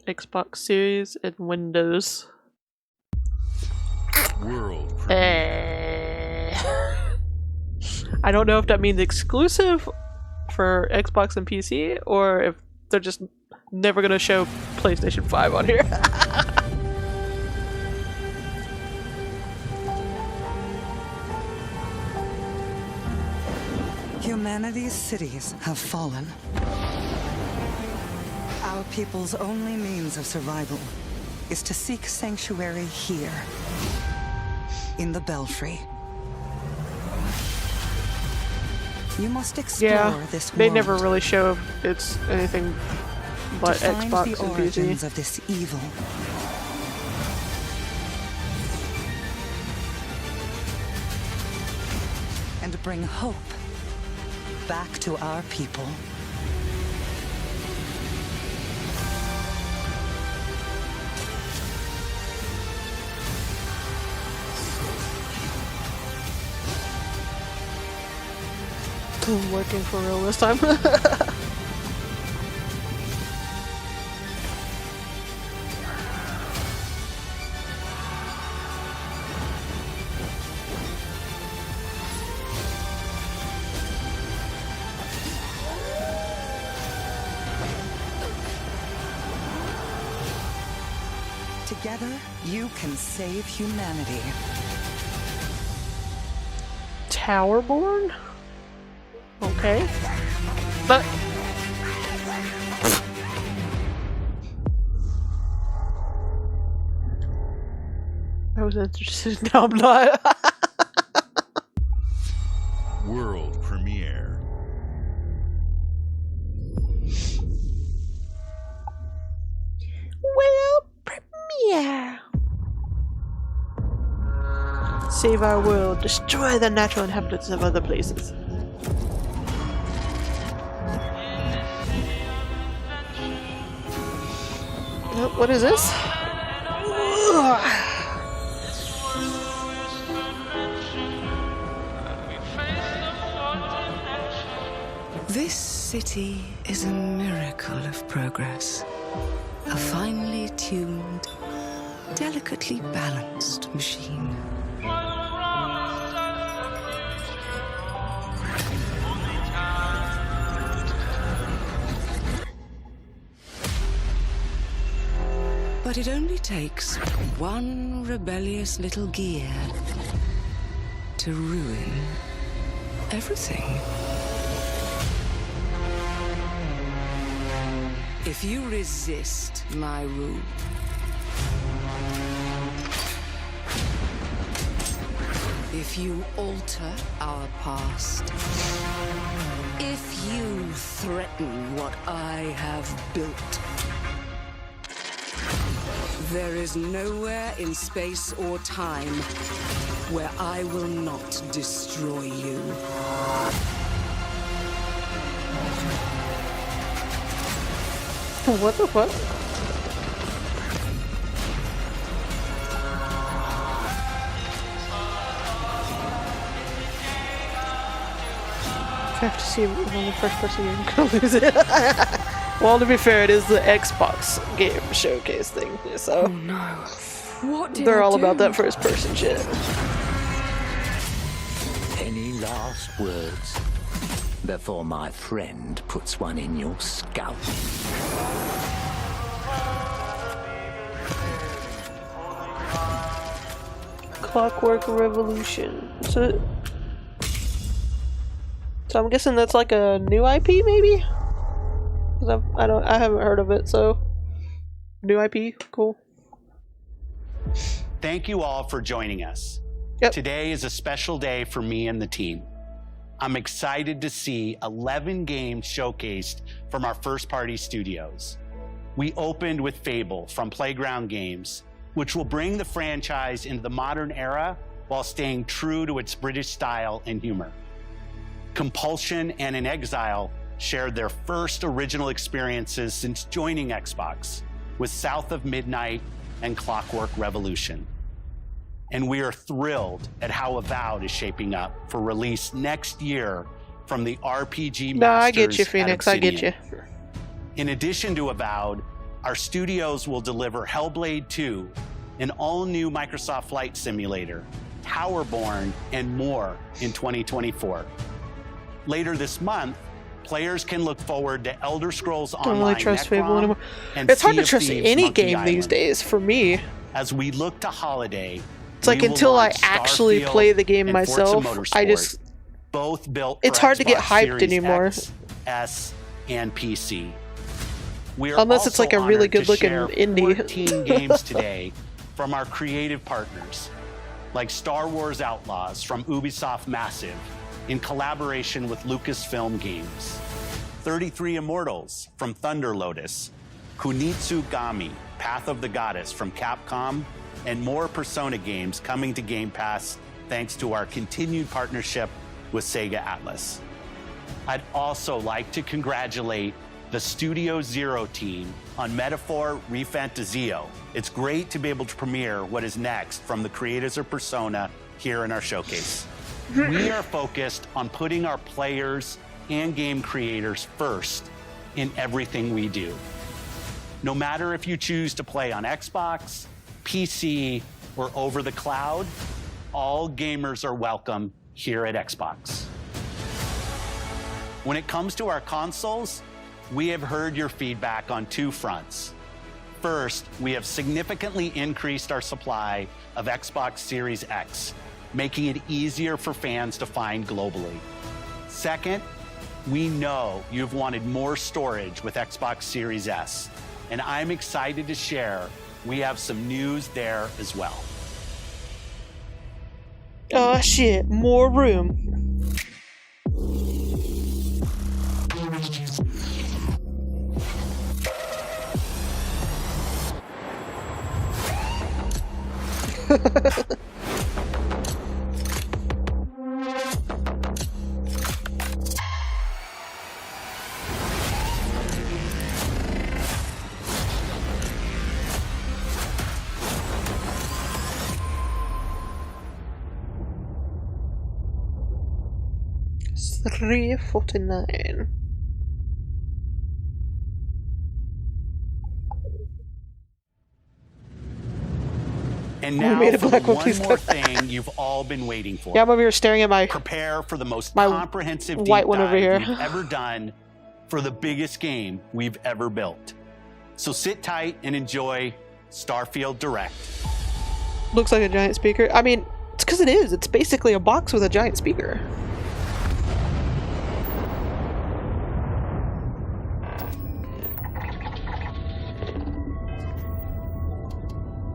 Xbox Series and Windows. World. I don't know if that means exclusive for Xbox and PC, or if they're just never gonna show PlayStation 5 on here. Humanity's cities have fallen. Our people's only means of survival is to seek sanctuary here, in the Belfry. You must explore this world. They never really show if it's anything but to find Xbox the and origins PC. of this evil. And bring hope back to our people. I'm working for real this time. Together, you can save humanity. Towerborn? Okay. But I was interested, now I'm not. World premiere. World premiere. Save our world, destroy the natural inhabitants of other places. What is this? This city is a miracle of progress. A finely tuned, delicately balanced machine. But it only takes one rebellious little gear to ruin everything. If you resist my rule, if you alter our past, if you threaten what I have built, there is nowhere in space or time where I will not destroy you. What the fuck? I have to see if on the first person you're gonna lose it. Well, to be fair, it is the Xbox game showcase thing, so Oh no. What did they're I all do? about that first person shit. Any last words before my friend puts one in your scalp? Clockwork Revolution. So I'm guessing that's like a new IP, maybe? 'Cause I haven't heard of it, so new IP, cool. Thank you all for joining us. Yep. Today is a special day for me and the team. I'm excited to see 11 games showcased from our first-party studios. We opened with Fable from Playground Games, which will bring the franchise into the modern era while staying true to its British style and humor. Compulsion and In Exile shared their first original experiences since joining Xbox with South of Midnight and Clockwork Revolution. And we are thrilled at how Avowed is shaping up for release next year from the RPG masters. No, I get you, at Phoenix, I get Obsidian. you. In addition to Avowed, our studios will deliver Hellblade 2, an all-new Microsoft Flight Simulator, Towerborn, and more in 2024. Later this month, players can look forward to Elder Scrolls Don't Online really trust Necrom Fable anymore. and It's hard Sea to of trust Thieves any Monkey game these Island. days, for me. As we look to holiday, It's like we will until I launch actually Starfield play the game and Forza myself, I Motorsport, just... both built It's for hard to get Xbox hyped Series anymore. X, S, and PC. We are Unless it's also like a really honored to good-looking share indie. 14 games today from our creative partners, like Star Wars Outlaws from Ubisoft Massive in collaboration with Lucasfilm Games, 33 Immortals from Thunder Lotus, Kunitsu Gami, Path of the Goddess from Capcom, and more Persona games coming to Game Pass thanks to our continued partnership with Sega Atlas. I'd also like to congratulate the Studio Zero team on Metaphor Refantazio. It's great to be able to premiere what is next from the creators of Persona here in our showcase. We are focused on putting our players and game creators first in everything we do. No matter if you choose to play on Xbox, PC, or over the cloud, all gamers are welcome here at Xbox. When it comes to our consoles, we have heard your feedback on two fronts. First, we have significantly increased our supply of Xbox Series X, making it easier for fans to find globally. Second, we know you've wanted more storage with Xbox Series S, and I'm excited to share we have some news there as well. Oh shit, more room. $3.49. And Oh, we now made a for the black one, one please. more thing you've all been waiting for. Yeah, I'm over here staring at my Prepare for the most my comprehensive white deep one over dive here. we've ever done for the biggest game we've ever built. So sit tight and enjoy Starfield Direct. Looks like a giant speaker. I mean, it's because it is. It's basically a box with a giant speaker.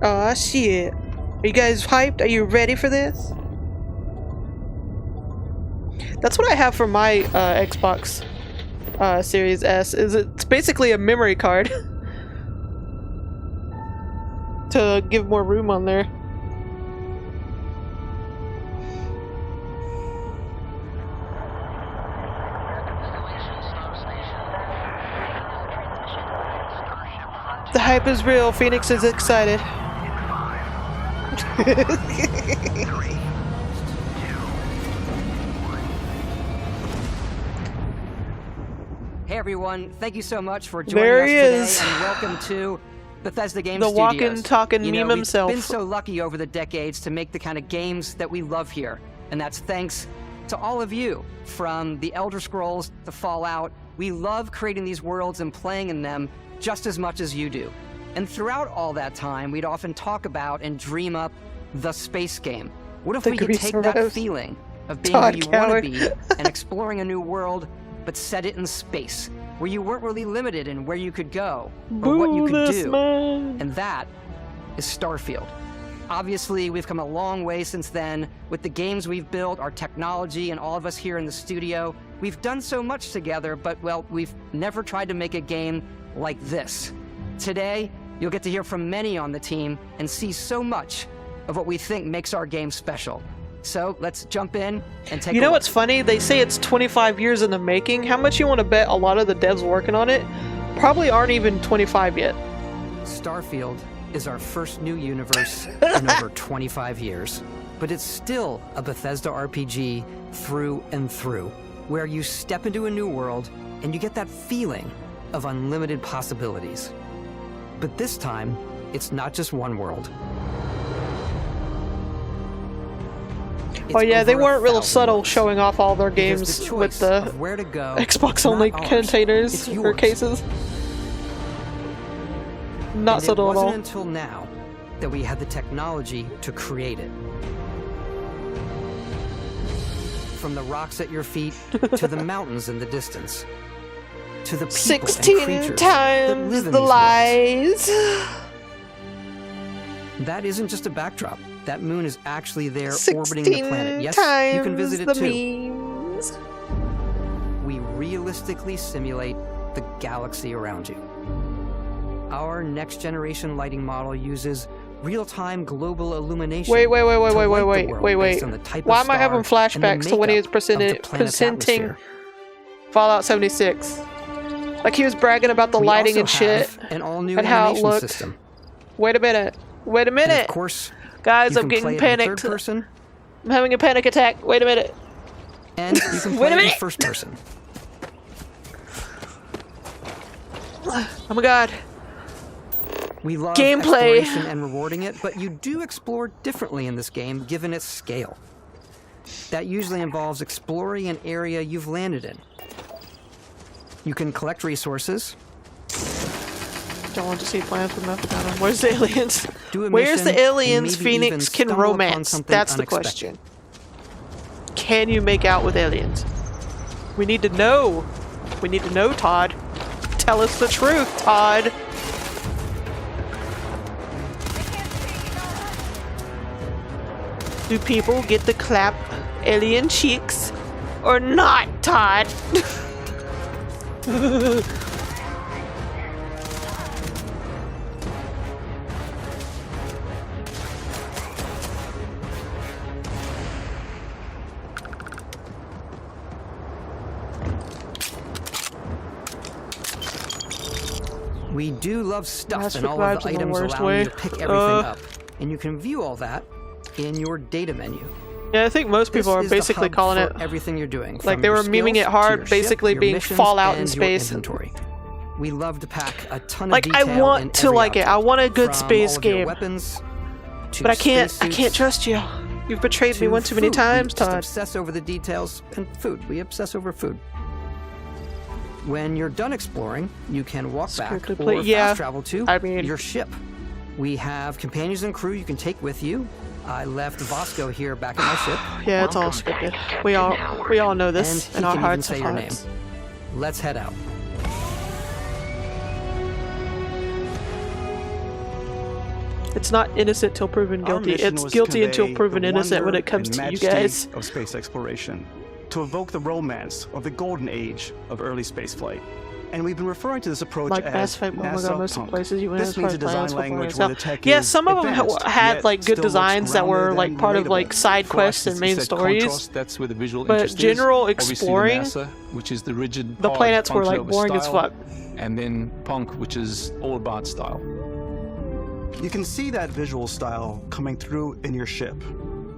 Oh shit. Are you guys hyped? Are you ready for this? That's what I have for my Xbox Series S. It's basically a memory card to give more room on there. The hype is real. Phoenix is excited. Hey everyone, thank you so much for joining us today, and welcome to Bethesda Game Studios. The walking, talking meme himself. We've been so lucky over the decades to make the kind of games that we love here, and that's thanks to all of you. From the Elder Scrolls to Fallout, we love creating these worlds and playing in them just as much as you do. And throughout all that time, we'd often talk about and dream up the space game. What if we could take that feeling of being who you want to be and exploring a new world, but set it in space, where you weren't really limited in where you could go or what you could do? And that is Starfield. Obviously, we've come a long way since then with the games we've built, our technology, and all of us here in the studio. We've done so much together, but, well, we've never tried to make a game like this. Today, you'll get to hear from many on the team and see so much of what we think makes our game special. So let's jump in and take a look. You know what's funny? They say it's 25 years in the making. How much you want to bet a lot of the devs working on it probably aren't even 25 yet? Starfield is our first new universe in over 25 years. But it's still a Bethesda RPG through and through, where you step into a new world and you get that feeling of unlimited possibilities. But this time, it's not just one world. Oh yeah, they weren't real subtle showing off all their games with the Xbox only containers or cases. Not subtle at all. It wasn't until now that we had the technology to create it. From the rocks at your feet to the mountains in the distance, to the people 16 and creatures times that live in the these lies. worlds. That isn't just a backdrop. That moon is actually there orbiting the planet. Yes, you can visit it too. Memes. We realistically simulate the galaxy around you. Our next generation lighting model uses real-time global illumination. Wait. Why am I having flashbacks to when he was presenting Fallout 76? Like he was bragging about the lighting and shit and how it looked. System. Wait a minute. Wait a minute. Of course, guys, I'm getting panicked. Person. I'm having a panic attack. Wait a minute. And you can play it in first person. Oh my god. We love gameplay exploration and rewarding it, but you do explore differently in this game given its scale. That usually involves exploring an area you've landed in. You can collect resources. Don't want to see plans with nothing on them. Where's the aliens? Do a Where's mission the aliens and maybe Phoenix even can stumble upon romance? something That's the unexpected. question. Can you make out with aliens? We need to know. We need to know, Todd. Tell us the truth, Todd. Do people get to clap alien cheeks or not, Todd? We do love stuff, That's and all of the in the items worst allow way. you to pick everything up. And you can view all that in your data menu. Yeah, I think most people This are is the basically hub calling for it everything you're doing. like from they your were memeing skills it hard, to your basically ship, your being missions, Fallout in and your space. inventory. We love to pack a ton of Like I detail want in to every like it. I object, want a good from space all of your game, weapons to but I can't spacesuits trust you. You've betrayed me to one too many food. times, We just Todd. obsess over the details, and food. We obsess over food. When you're done exploring, you can walk back or fast travel to your ship. We have companions and crew you can take with you. I left Vasco here back at my ship. Yeah, it's all scripted. We all know this And in he our can even hearts say of your name. hearts. Let's head out. It's not innocent till proven Our guilty. mission It's was guilty to until convey proven the innocent when wonder it comes and to you majesty guys. of space exploration, to evoke the romance of the golden age of early spaceflight, And we've been referring to this approach like as Mass Effect. Oh my god, most of the places you went This as far means as a design planets language before where the tech yeah, is some of them advanced, had yet like good still looks designs that were grounded like and part of relatable. like side For quests us, and main it's that stories. contrast, that's where the visual But interest general is. Obviously, exploring, the NASA, which is the rigid, the hard, planets were like punched-over boring as style, fuck. and then Punk, which is all about style. You can see that visual style coming through in your ship.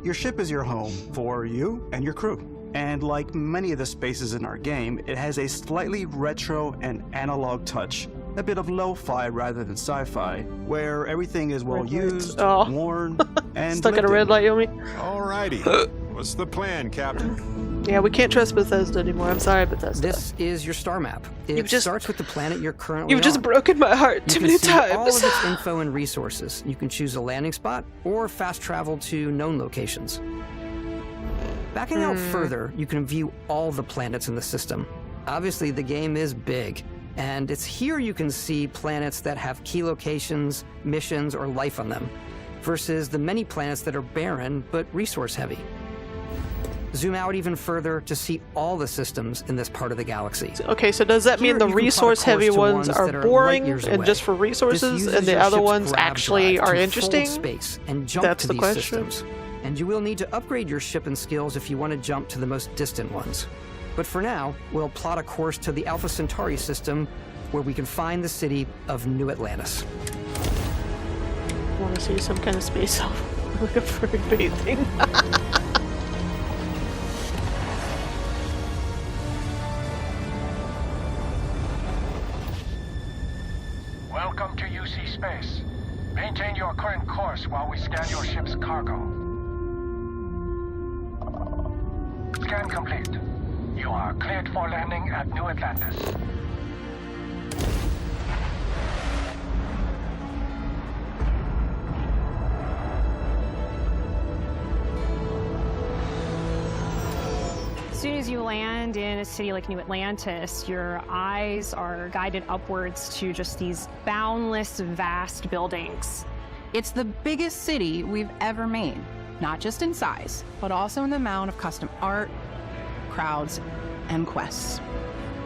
Your ship is your home for you and your crew. And like many of the spaces in our game, it has a slightly retro and analog touch, a bit of lo-fi rather than sci-fi, where everything is well used, worn, and Stuck at a red light, Yomi. Alrighty. What's the plan, Captain? Yeah, we can't trust Bethesda anymore. I'm sorry, Bethesda. This is your star map. It starts with the planet you're currently You've just on. broken my heart too many You can see times. all of its info and resources. You can choose a landing spot or fast travel to known locations. Backing out further, you can view all the planets in the system. Obviously, the game is big, and it's here you can see planets that have key locations, missions, or life on them, versus the many planets that are barren but resource-heavy. Zoom out even further to see all the systems in this part of the galaxy. Okay, so does that mean the resource-heavy ones are boring and just for resources, and the other ones actually are interesting? Space and jump That's to the these question. systems. And you will need to upgrade your ship and skills if you want to jump to the most distant ones. But for now, we'll plot a course to the Alpha Centauri system, where we can find the city of New Atlantis. I want to see some kind of space elf. Looking for bathing. Welcome to UC Space. Maintain your current course while we scan your ship's cargo. Scan complete. You are cleared for landing at New Atlantis. As soon as you land in a city like New Atlantis, your eyes are guided upwards to just these boundless, vast buildings. It's the biggest city we've ever made, not just in size, but also in the amount of custom art, crowds, and quests.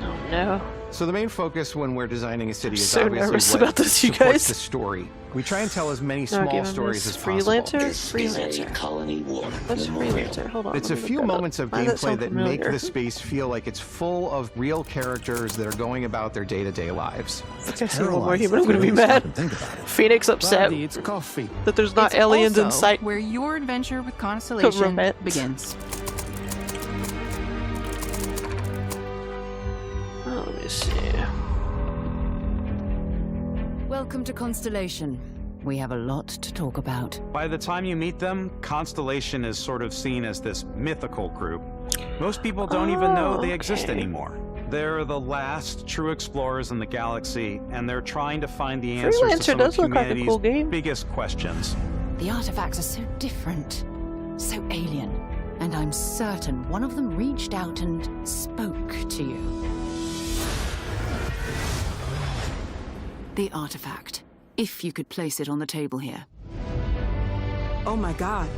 Oh no. So the main focus when we're designing a city is so obviously nervous what about this, you supports guys. the story. We try and tell as many No, small give him stories this as possible. Freelancer? colony war. What's freelancer? Hold on. It's a let me few look that moments up. of Why does gameplay sound that make familiar? the space feel like it's full of real characters that are going about their day-to-day lives. If I see one more human, I'm gonna be mad. Phoenix upset Buddy, it's coffee. that there's not It's aliens in also sight. where your adventure with Constellation Romance. begins. Oh, let me see. Welcome to Constellation. We have a lot to talk about. By the time you meet them, Constellation is sort of seen as this mythical group. Most people don't even know they exist anymore. They're the last true explorers in the galaxy, and they're trying to find the answers to Freelancer some does of look like a humanity's cool game. biggest questions. The artifacts are so different, so alien, and I'm certain one of them reached out and spoke to you. The artifact. If you could place it on the table here. Oh my god.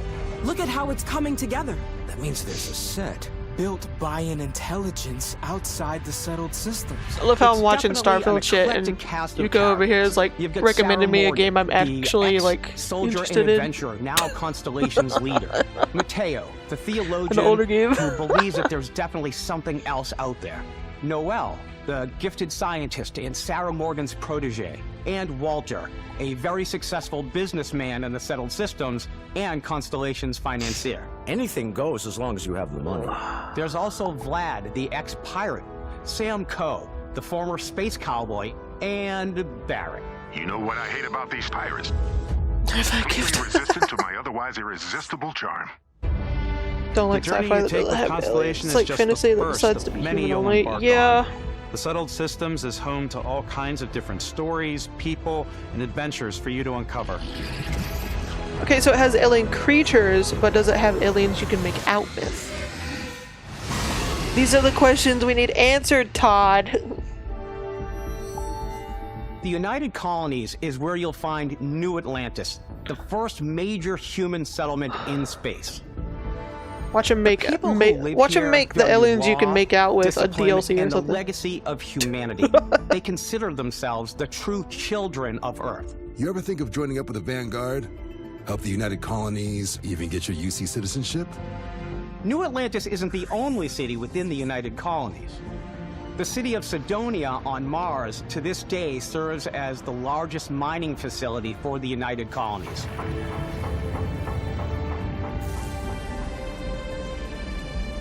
Look at how it's coming together. That means there's a set built by an intelligence outside the settled systems. I love how It's I'm watching definitely an Starfield shit, and eclectic cast you of go over here is like You've got recommending Sarah me a Morgan, game I'm the actually like ex-soldier interested and in. adventurer, now Constellation's leader. Mateo, the theologian An older game. who believes that there's definitely something else out there. Noel, the gifted scientist and Sarah Morgan's protege. And Walter, a very successful businessman in the settled systems and Constellation's financier. Anything goes as long as you have the money. There's also Vlad, the ex-pirate, Sam Coe, the former space cowboy, and Barrett. You know what I hate about these pirates? Completely resistant to my otherwise irresistible charm. Don't like The journey sci-fi you that take doesn't with have Constellation aliens. It's is like just fantasy the that first decides of to be many human you'll only. embark Yeah. on. The Settled Systems is home to all kinds of different stories, people, and adventures for you to uncover. Okay, so it has alien creatures, but does it have aliens you can make out with? These are the questions we need answered, Todd. The United Colonies is where you'll find New Atlantis, the first major human settlement in space. Watch him make People who live watch him here make the value aliens you can law, make out with a discipline, DLC or and the something. legacy of humanity. They consider themselves the true children of Earth. You ever think of joining up with the Vanguard? Help the United Colonies, even get your UC citizenship? New Atlantis isn't the only city within the United Colonies. The city of Sidonia on Mars to this day serves as the largest mining facility for the United Colonies.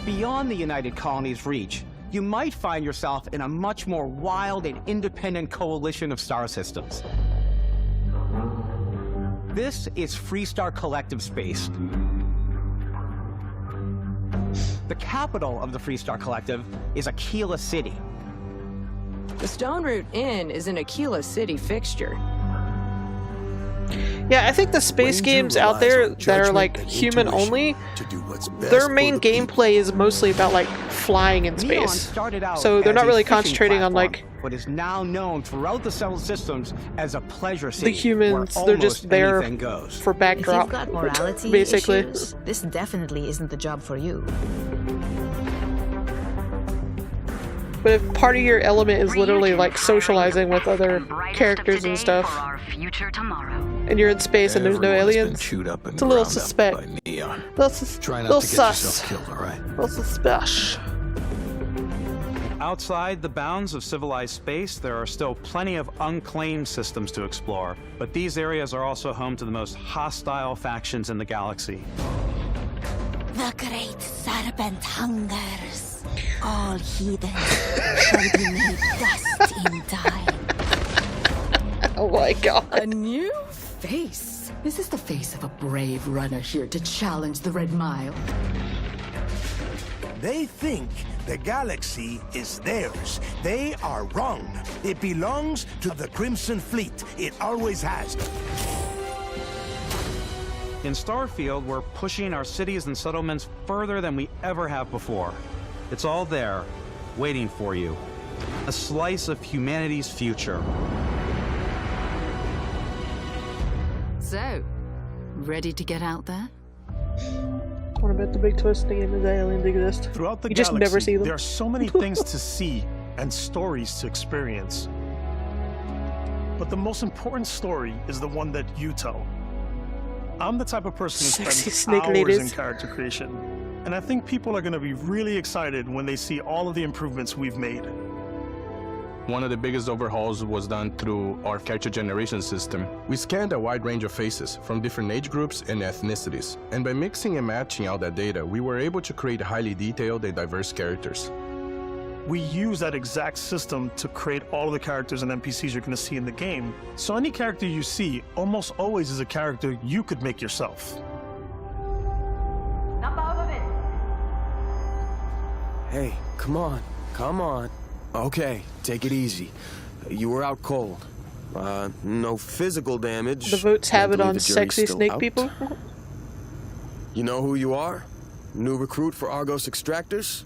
Beyond the United Colonies' reach, you might find yourself in a much more wild and independent coalition of star systems. This is Freestar Collective Space. The capital of the Freestar Collective is Aquila City. The Stone Root Inn is an Aquila City fixture. Yeah, I think the space games out there that are like human only, their main gameplay is mostly about like flying in Neon space. started out So they're as not a really fishing concentrating on platform, like but is now known throughout the settled systems as a pleasure city. the humans. Where They're just almost there anything goes. for backdrop. If you've got morality basically. issues, this definitely isn't the job for you. But if part of your element is literally like socializing with other characters and stuff, and you're in space and there's no aliens, chewed up and it's a little ground up suspect. by Neon. Try not Little to get sus. yourself killed, all right? Little suspicious. Outside the bounds of civilized space, there are still plenty of unclaimed systems to explore, but these areas are also home to the most hostile factions in the galaxy. The great serpent hungers. All heathens shall be made dust in time. Oh my god. A new face. Is this the face of a brave runner here to challenge the Red Mile? They think the galaxy is theirs. They are wrong. It belongs to the Crimson Fleet. It always has. In Starfield, we're pushing our cities and settlements further than we ever have before. It's all there, waiting for you. A slice of humanity's future. So, ready to get out there? What about the big twist in the game is that aliens exist? Throughout the You galaxy, just never see them. there are so many things to see and stories to experience. But the most important story is the one that you tell. I'm the type of person who Sexy spends snake hours ladies. in character creation. And I think people are going to be really excited when they see all of the improvements we've made. One of the biggest overhauls was done through our character generation system. We scanned a wide range of faces from different age groups and ethnicities. And by mixing and matching out that data, we were able to create highly detailed and diverse characters. We use that exact system to create all of the characters and NPCs you're going to see in the game. So any character you see almost always is a character you could make yourself. Hey, come on, come on. Okay, take it easy. You were out cold. No physical damage. The votes have Can't it believe on the jury's sexy still snake out. people. You know who you are? New recruit for Argos Extractors?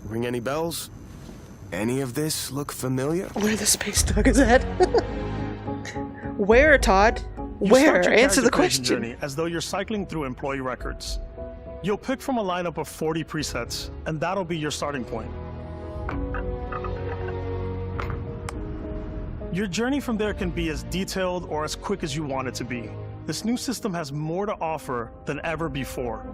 Ring any bells? Any of this look familiar? Where the space dog is at? Where, Todd? You Where? start your Answer the character creation question. journey as though you're cycling through employee records. You'll pick from a lineup of 40 presets, and that'll be your starting point. Your journey from there can be as detailed or as quick as you want it to be. This new system has more to offer than ever before.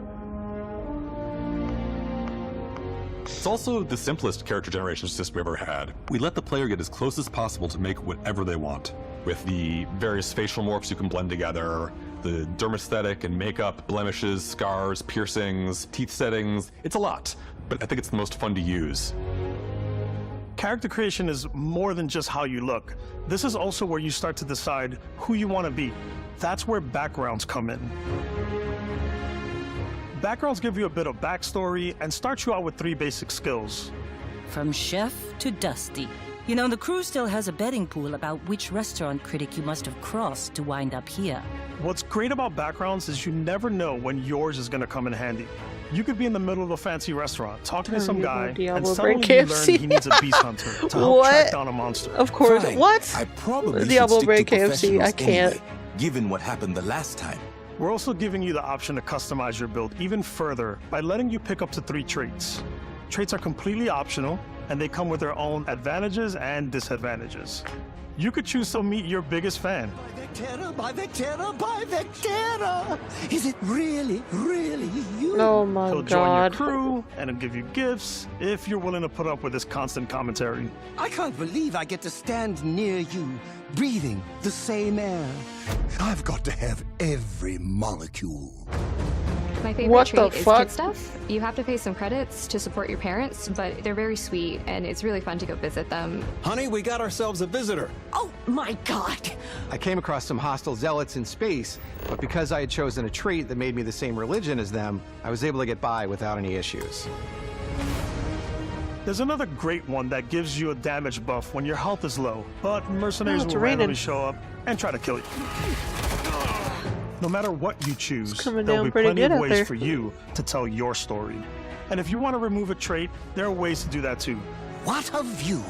It's also the simplest character generation system we've ever had. We let the player get as close as possible to make whatever they want. With the various facial morphs you can blend together, the dermesthetic and makeup, blemishes, scars, piercings, teeth settings, it's a lot, but I think it's the most fun to use. Character creation is more than just how you look. This is also where you start to decide who you want to be. That's where backgrounds come in. Backgrounds give you a bit of backstory and start you out with 3 basic skills. From chef to dusty. You know, the crew still has a betting pool about which restaurant critic you must have crossed to wind up here. What's great about backgrounds is you never know when yours is going to come in handy. You could be in the middle of a fancy restaurant talking to some guy, and Diablo suddenly Break you learn KFC. he needs a beast hunter to help track down a monster. Of course. Fine. What? I probably should Diablo stick Break to KFC. I professionals can't. anyway, given what happened the last time. We're also giving you the option to customize your build even further by letting you pick up to 3 traits. Traits are completely optional, and they come with their own advantages and disadvantages. You could choose to meet your biggest fan. By Vectera! Is it really, really you? Oh my He'll join your god. crew, and he'll give you gifts if you're willing to put up with his constant commentary. I can't believe I get to stand near you, breathing the same air. I've got to have every molecule. My favorite What trait the is fuck? kid stuff. You have to pay some credits to support your parents, but they're very sweet and it's really fun to go visit them. Honey, we got ourselves a visitor. Oh my god! I came across some hostile zealots in space, but because I had chosen a trait that made me the same religion as them, I was able to get by without any issues. There's another great one that gives you a damage buff when your health is low, but mercenaries it's will raining. randomly show up and try to kill you. No matter what you choose, coming there'll down be pretty plenty good of out ways there. for you to tell your story. And if you want to remove a trait, there are ways to do that too. What a view!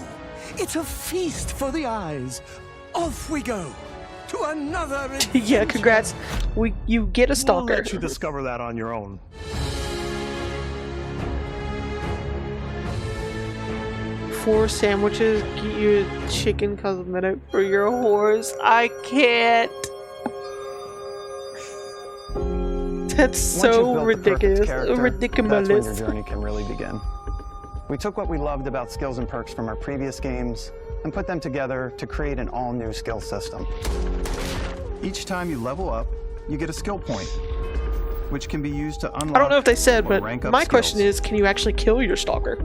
It's a feast for the eyes. Off we go to another. Yeah, congrats. You get a We'll stalker. let you discover that on your own. Four sandwiches, get you a chicken cosmetic for your horse. I can't. That's so ridiculous. That's when your Ridiculous. journey can really begin. We took what we loved about skills and perks from our previous games and put them together to create an all-new skill system. Each time you level up, you get a skill point, which can be used to unlock. I don't know if they said, or but rank up my skills. question is, can you actually kill your stalker?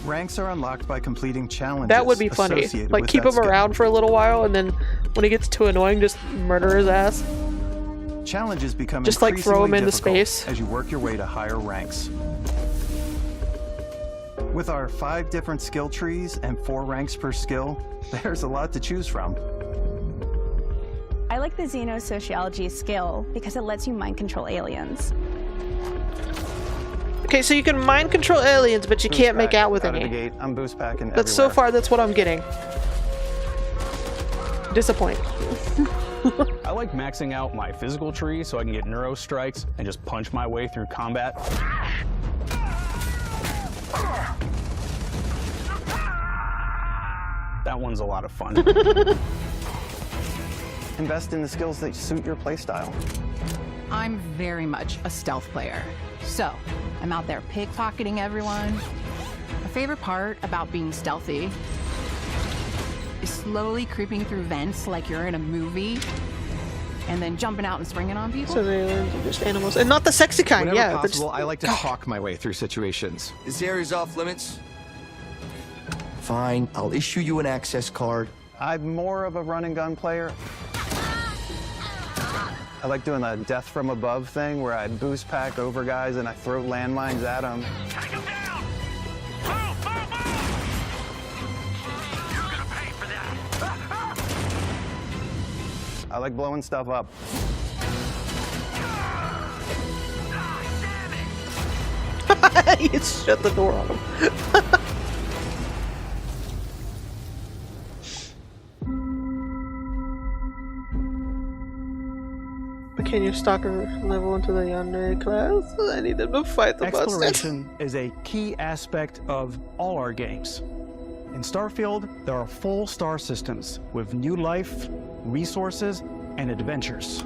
Ranks are unlocked by completing challenges. That would be funny. associated Like with keep that him skill. around for a little while, and then when he gets too annoying, just murder his ass. Challenges become Just, like, throw him increasingly into difficult space. as you work your way to higher ranks. With our 5 different skill trees and 4 ranks per skill, there's a lot to choose from. I like the xenosociology skill because it lets you mind control aliens. Okay, so you can mind control aliens, but you Boost can't make pack out with out of the any. gate. I'm boost packing That's so everywhere. far. That's what I'm getting. Disappoint. I like maxing out my physical tree so I can get neuro strikes and just punch my way through combat. That one's a lot of fun. Invest in the skills that suit your playstyle. I'm very much a stealth player. So, I'm out there pickpocketing everyone. My favorite part about being stealthy is slowly creeping through vents like you're in a movie, and then jumping out and springing on people. So the aliens are just animals, and not the sexy kind. Whenever Yeah, they're possible, just- I like to talk my way through situations. This area's off limits. Fine, I'll issue you an access card. I'm more of a run and gun player. I like doing the death from above thing where I boost pack over guys and I throw landmines at them. I like blowing stuff up. You shut the door on him. Can your stalker level into the yandere class? I need them to fight the bustard. Exploration is a key aspect of all our games. In Starfield, there are full star systems with new life, resources, and adventures.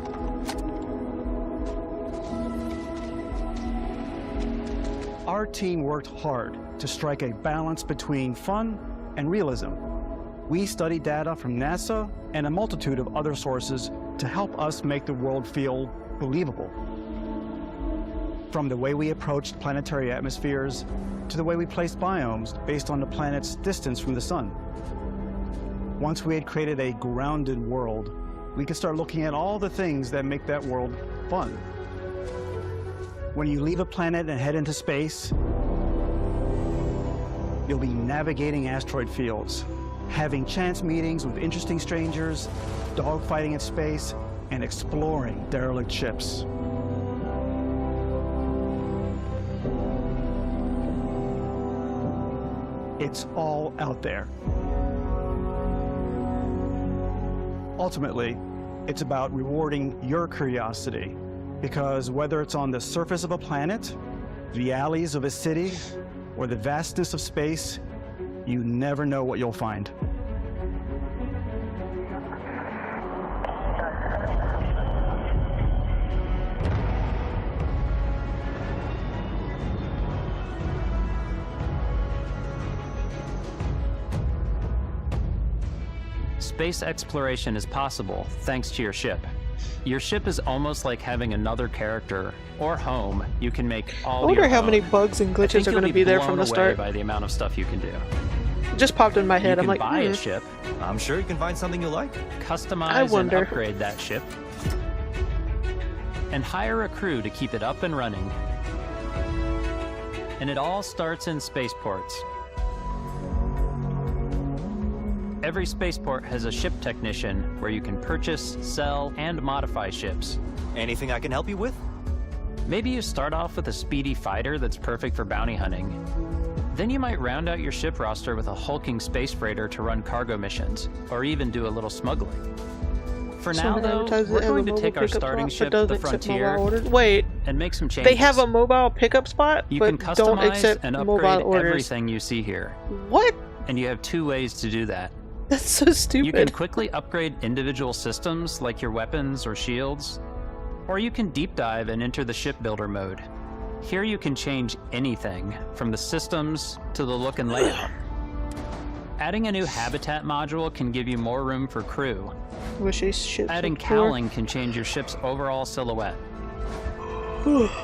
Our team worked hard to strike a balance between fun and realism. We studied data from NASA and a multitude of other sources to help us make the world feel believable. From the way we approached planetary atmospheres to the way we placed biomes based on the planet's distance from the sun. Once we had created a grounded world, we could start looking at all the things that make that world fun. When you leave a planet and head into space, you'll be navigating asteroid fields, having chance meetings with interesting strangers, dogfighting in space, and exploring derelict ships. It's all out there. Ultimately, It's about rewarding your curiosity. Because whether it's on the surface of a planet, the alleys of a city, or the vastness of space, you never know what you'll find. Space exploration is possible thanks to your ship. Your ship is almost like having another character or home you can make all I wonder your how own. many bugs and glitches are going to be there from the start. By the amount of stuff you can do. It just popped in my head. You I'm can like, buy a ship. I'm sure you can find something you like. Customize and wonder. upgrade that ship. And hire a crew to keep it up and running. And it all starts in spaceports. Every spaceport has a ship technician where you can purchase, sell, and modify ships. Anything I can help you with? Maybe you start off with a speedy fighter that's perfect for bounty hunting. Then you might round out your ship roster with a hulking space freighter to run cargo missions, or even do a little smuggling. For now, though, we're going to take our starting ship, the Frontier, Wait, and make some changes. they have a mobile pickup spot, You but can don't customize accept and mobile upgrade orders. everything you see here. What? And you have 2 ways to do that. That's so stupid. You can quickly upgrade individual systems like your weapons or shields, or you can deep dive and enter the shipbuilder mode. Here you can change anything, from the systems to the look and layout. Adding a new habitat module can give you more room for crew. Wish these ships Adding were poor. cowling can change your ship's overall silhouette.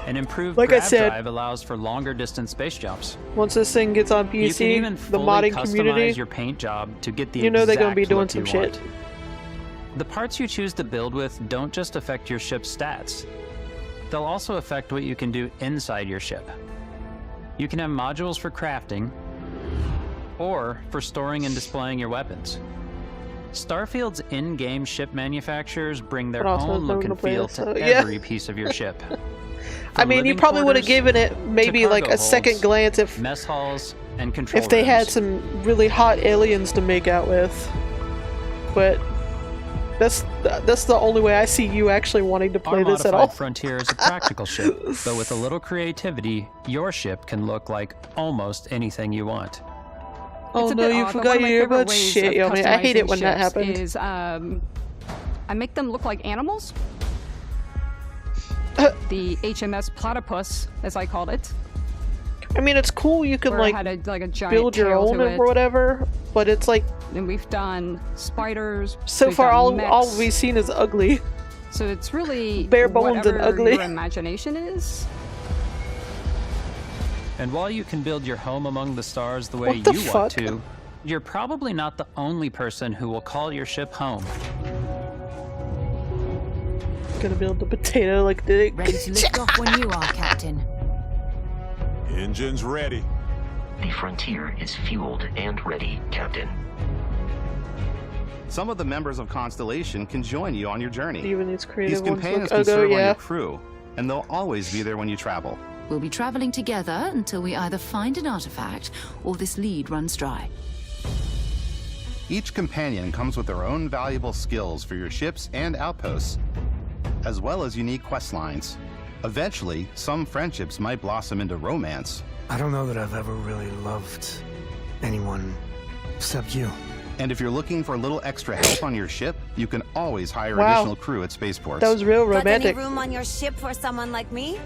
An improved Like I grav said- drive allows for longer distance space jumps. Once this thing gets on You can PC, even the fully modding customize community, your paint job to get the you know they're gonna be exact doing look some you shit. want. The parts you choose to build with don't just affect your ship's stats. They'll also affect what you can do inside your ship. You can have modules for crafting, or for storing and displaying your weapons. Starfield's in-game ship manufacturers bring their But also own look no and play feel this, to so, yeah. every piece of your ship. I mean, you living probably would have quarters given it maybe like cargo a second holds, glance if mess halls and control if they had rooms. some really hot aliens to make out with. But that's the only way I see you actually wanting to play Our this at modified all. Frontier is a practical ship, but with a little creativity, your ship can look like almost anything you want. Oh It's a no, bit you odd, but forgot one of my your favorite earbuds? ways Shit, of yo, man, I hate it customizing when that ships happens. Is, I make them look like animals. The HMS Platypus, as I called it. I mean, it's cool you can where I like, had a giant build your tail own to it. or whatever, but it's like And we've done spiders. so we've far done all mechs. we've seen is ugly. So it's really bare bones and whatever ugly. your imagination is. And while you can build your home among the stars the way What the you fuck? want to, you're probably not the only person who will call your ship home. Gonna build the potato like the Ready to lift off when you are, Captain. Engines ready. The Frontier is fueled and ready, Captain. Some of the members of Constellation can join you on your journey. Even these These creative ones companions look can serve on yeah. your crew, and they'll always be there when you travel. We'll be traveling together until we either find an artifact or this lead runs dry. Each companion comes with their own valuable skills for your ships and outposts, as well as unique quest lines. Eventually, some friendships might blossom into romance. I don't know that I've ever really loved anyone except you. And if you're looking for a little extra help on your ship, you can always hire Wow. additional crew at spaceports. That was real Got any romantic. room on your ship for someone like me?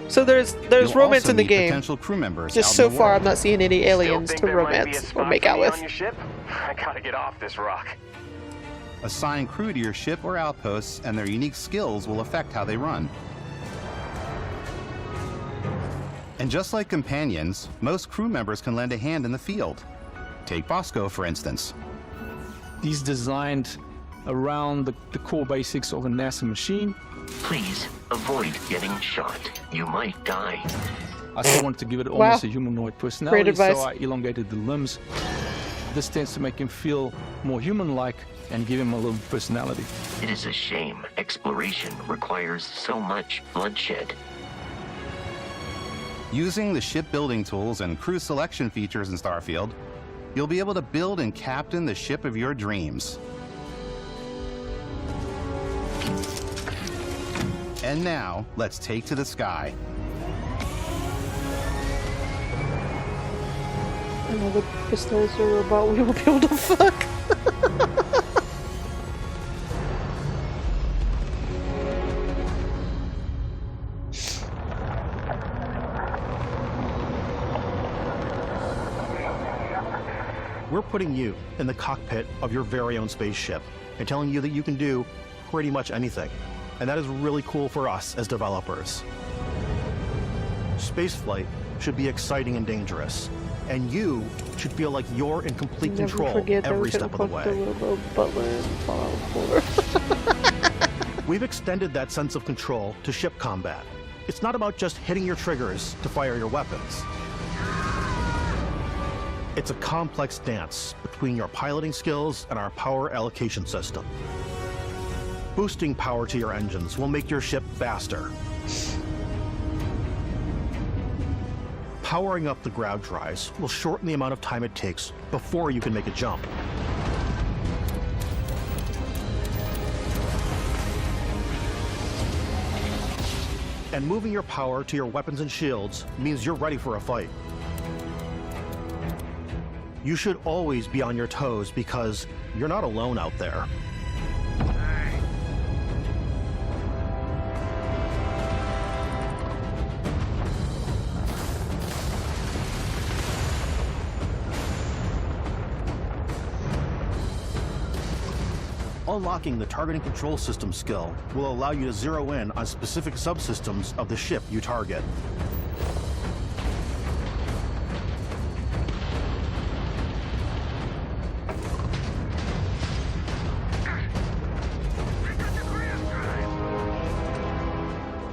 So there's You'll romance also in the meet game. potential crew members Just out so in the far, world. I'm not seeing any aliens to romance or make out with. On your ship? I gotta get off this rock. Assign crew to your ship or outposts, and their unique skills will affect how they run. And just like companions, most crew members can lend a hand in the field. Take Bosco, for instance. He's designed around the core basics of a NASA machine. Please avoid getting shot. You might die. I still wanted to give it Wow. almost a humanoid personality, Great advice. so I elongated the limbs. This tends to make him feel more human-like and give him a little personality. It is a shame exploration requires so much bloodshed. Using the shipbuilding tools and crew selection features in Starfield, you'll be able to build and captain the ship of your dreams. And now, let's take to the sky. Another Bethesda robot we will be able to fuck. We're putting you in the cockpit of your very own spaceship and telling you that you can do pretty much anything. And that is really cool for us as developers. Spaceflight should be exciting and dangerous, and you should feel like you're in complete control every step of the way. We've extended that sense of control to ship combat. It's not about just hitting your triggers to fire your weapons. It's a complex dance between your piloting skills and our power allocation system. Boosting power to your engines will make your ship faster. Powering up the grav drives will shorten the amount of time it takes before you can make a jump. And moving your power to your weapons and shields means you're ready for a fight. You should always be on your toes because you're not alone out there. Unlocking the targeting control system skill will allow you to zero in on specific subsystems of the ship you target.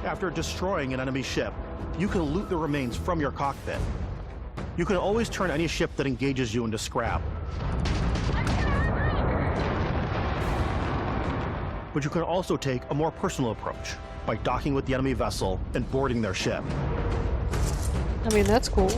After destroying an enemy ship, you can loot the remains from your cockpit. You can always turn any ship that engages you into scrap. But you can also take a more personal approach by docking with the enemy vessel and boarding their ship. I mean, that's cool.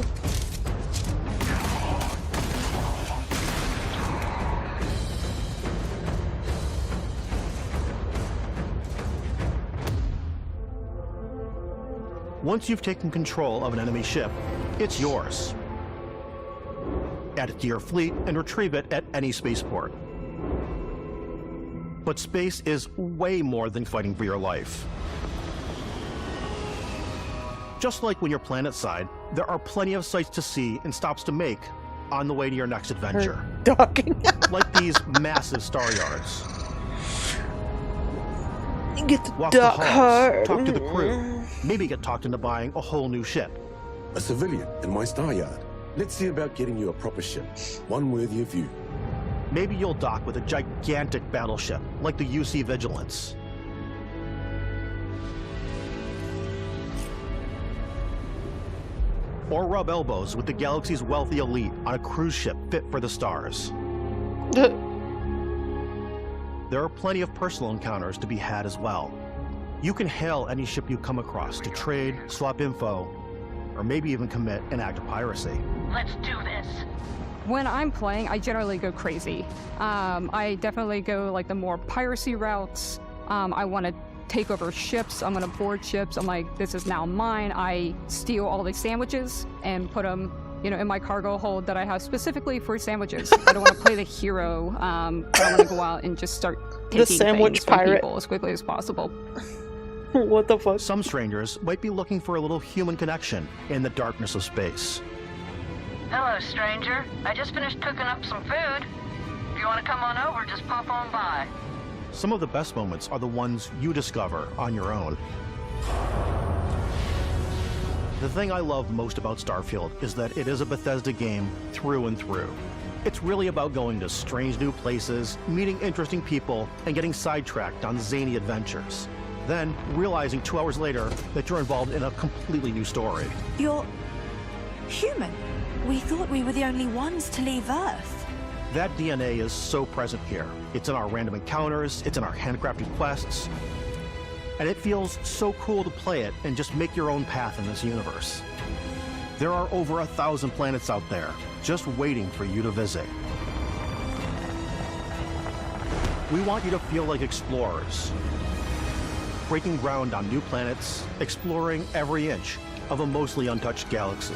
Once you've taken control of an enemy ship, it's yours. Add it to your fleet and retrieve it at any spaceport. But space is way more than fighting for your life. Just like when you're planetside, there are plenty of sights to see and stops to make on the way to your next adventure. Docking. Like these massive star yards. You get to Walk dock the halls, hard. talk to the crew, maybe get talked into buying a whole new ship. A civilian in my star yard. Let's see about getting you a proper ship, one worthy of you. Maybe you'll dock with a gigantic battleship, like the UC Vigilance. Or rub elbows with the galaxy's wealthy elite on a cruise ship fit for the stars. There are plenty of personal encounters to be had as well. You can hail any ship you come across to trade, swap info, or maybe even commit an act of piracy. Let's do this. When I'm playing, I generally go crazy. I definitely go like the more piracy routes. I want to take over ships. I'm going to board ships. I'm like, this is now mine. I steal all the sandwiches and put them, in my cargo hold that I have specifically for sandwiches. I don't want to play the hero, but I want to go out and just start taking The sandwich things from pirate. people as quickly as possible. What the fuck? Some strangers might be looking for a little human connection in the darkness of space. Hello, stranger. I just finished cooking up some food. If you want to come on over, just pop on by. Some of the best moments are the ones you discover on your own. The thing I love most about Starfield is that it is a Bethesda game through and through. It's really about going to strange new places, meeting interesting people, and getting sidetracked on zany adventures. Then realizing 2 hours later that you're involved in a completely new story. You're human. We thought we were the only ones to leave Earth. That DNA is so present here. It's in our random encounters, it's in our handcrafted quests, and it feels so cool to play it and just make your own path in this universe. There are over 1,000 planets out there, just waiting for you to visit. We want you to feel like explorers, breaking ground on new planets, exploring every inch of a mostly untouched galaxy.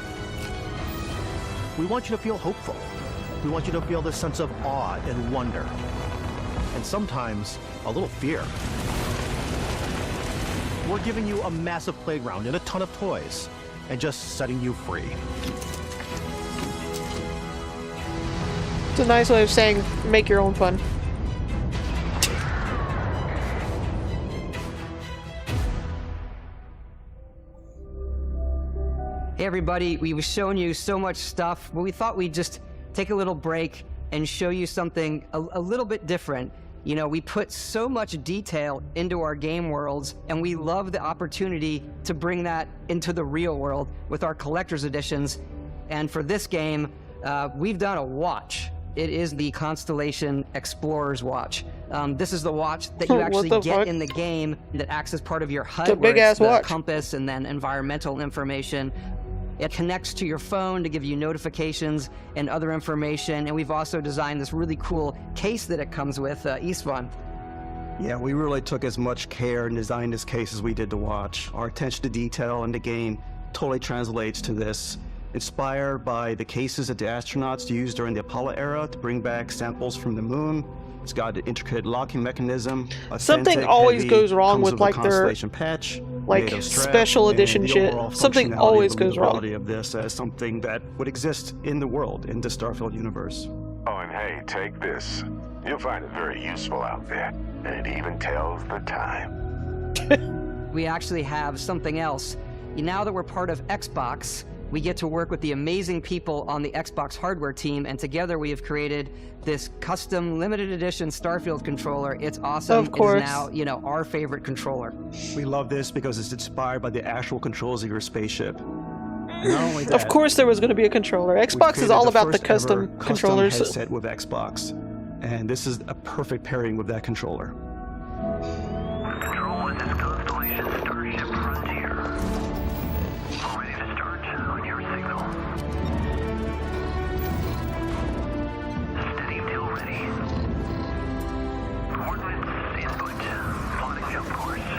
We want you to feel hopeful. We want you to feel this sense of awe and wonder, and sometimes a little fear. We're giving you a massive playground and a ton of toys, and just setting you free. It's a nice way of saying make your own fun. Hey everybody, we were showing you so much stuff, but we thought we'd just take a little break and show you something a little bit different. You know, we put so much detail into our game worlds, and we love the opportunity to bring that into the real world with our collector's editions. And for this game, we've done a watch. It is the Constellation Explorer's Watch. This is the watch that you actually get in the game that acts as part of your HUD, it's a big-ass watch. Compass and then environmental information. It connects to your phone to give you notifications and other information, and we've also designed this really cool case that it comes with, Istvan. Yeah, we really took as much care and designed this case as we did the watch. Our attention to detail in the game totally translates to this. Inspired by the cases that the astronauts used during the Apollo era to bring back samples from the moon. It's got an intricate locking mechanism. Something always goes wrong with like their patch, like special edition shit. Something always goes wrong. Of this as something that would exist in the world, in the Starfield universe. Oh, and hey, take this. You'll find it very useful out there, and it even tells the time. We actually have something else. Now that we're part of Xbox, we get to work with the amazing people on the Xbox hardware team, and together we have created this custom limited edition Starfield controller. It's awesome. Of course. It is now, you know, our favorite controller. We love this because it's inspired by the actual controls of your spaceship. Not only that, of course there was going to be a controller. Xbox is all about the custom controllers. Headset with Xbox, and this is a perfect pairing with that controller. Control, this is Constellation Starship Frontier. Ready to start on your signal. Steady till ready. Coordinates input. Plotting jump course.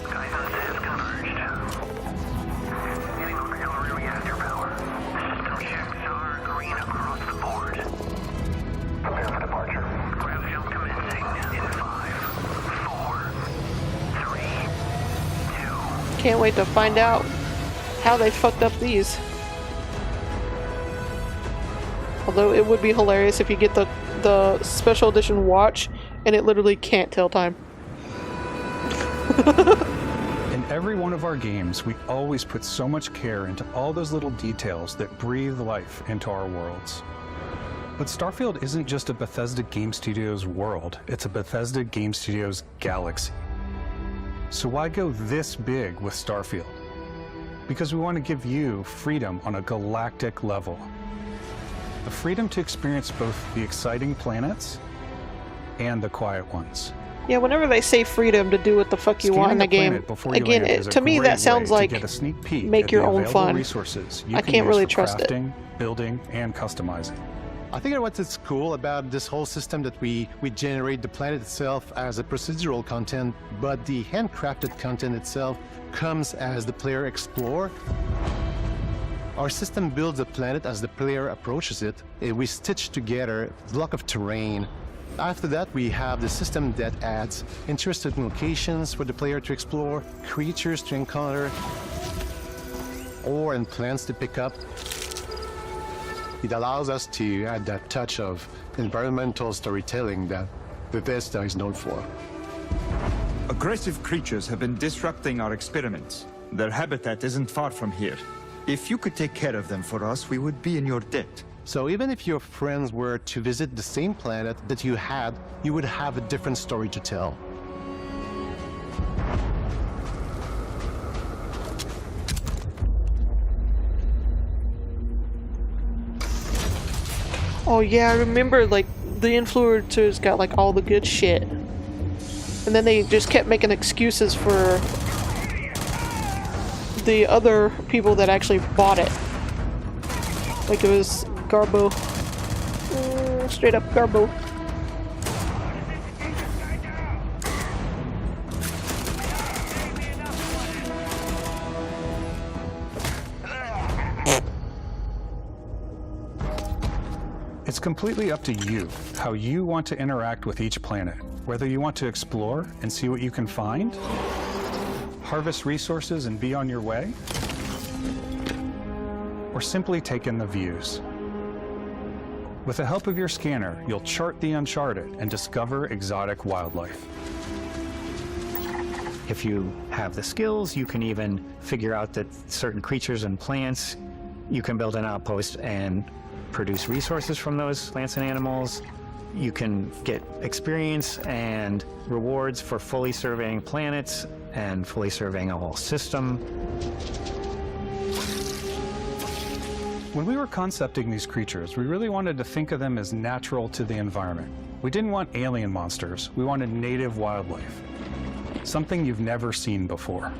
Guidance has converged. Getting auxiliary reactor power. System checks are green across the board. Prepare for departure. Ground jump commencing in 5, 4, 3, 2. Can't wait to find out how they fucked up these. Although it would be hilarious if you get the special edition watch and it literally can't tell time. In every one of our games, we always put so much care into all those little details that breathe life into our worlds. But Starfield isn't just a Bethesda Game Studios world, it's a Bethesda Game Studios galaxy. So why go this big with Starfield? Because we want to give you freedom on a galactic level. The freedom to experience both the exciting planets and the quiet ones. Yeah, whenever they say freedom to do what the fuck you want in the game, again, to me that sounds like make your own fun. I can't really trust it. Building, and customizing. I think what's cool about this whole system that we generate the planet itself as a procedural content, but the handcrafted content itself comes as the player explore. Our system builds the planet as the player approaches it. We stitch together a block of terrain. After that, we have the system that adds interesting locations for the player to explore, creatures to encounter, ore and plants to pick up. It allows us to add that touch of environmental storytelling that Bethesda is known for. Aggressive creatures have been disrupting our experiments. Their habitat isn't far from here. If you could take care of them for us, we would be in your debt. So even if your friends were to visit the same planet that you had, you would have a different story to tell. Oh yeah, I remember like the influencers got like all the good shit. And then they just kept making excuses for the other people that actually bought it. Like it was Garbo. Straight up Garbo. It's completely up to you how you want to interact with each planet, whether you want to explore and see what you can find, harvest resources and be on your way, or simply take in the views. With the help of your scanner, you'll chart the uncharted and discover exotic wildlife. If you have the skills, you can even figure out that certain creatures and plants, you can build an outpost and produce resources from those plants and animals. You can get experience and rewards for fully surveying planets and fully surveying a whole system. When we were concepting these creatures, we really wanted to think of them as natural to the environment. We didn't want alien monsters, we wanted native wildlife. Something you've never seen before.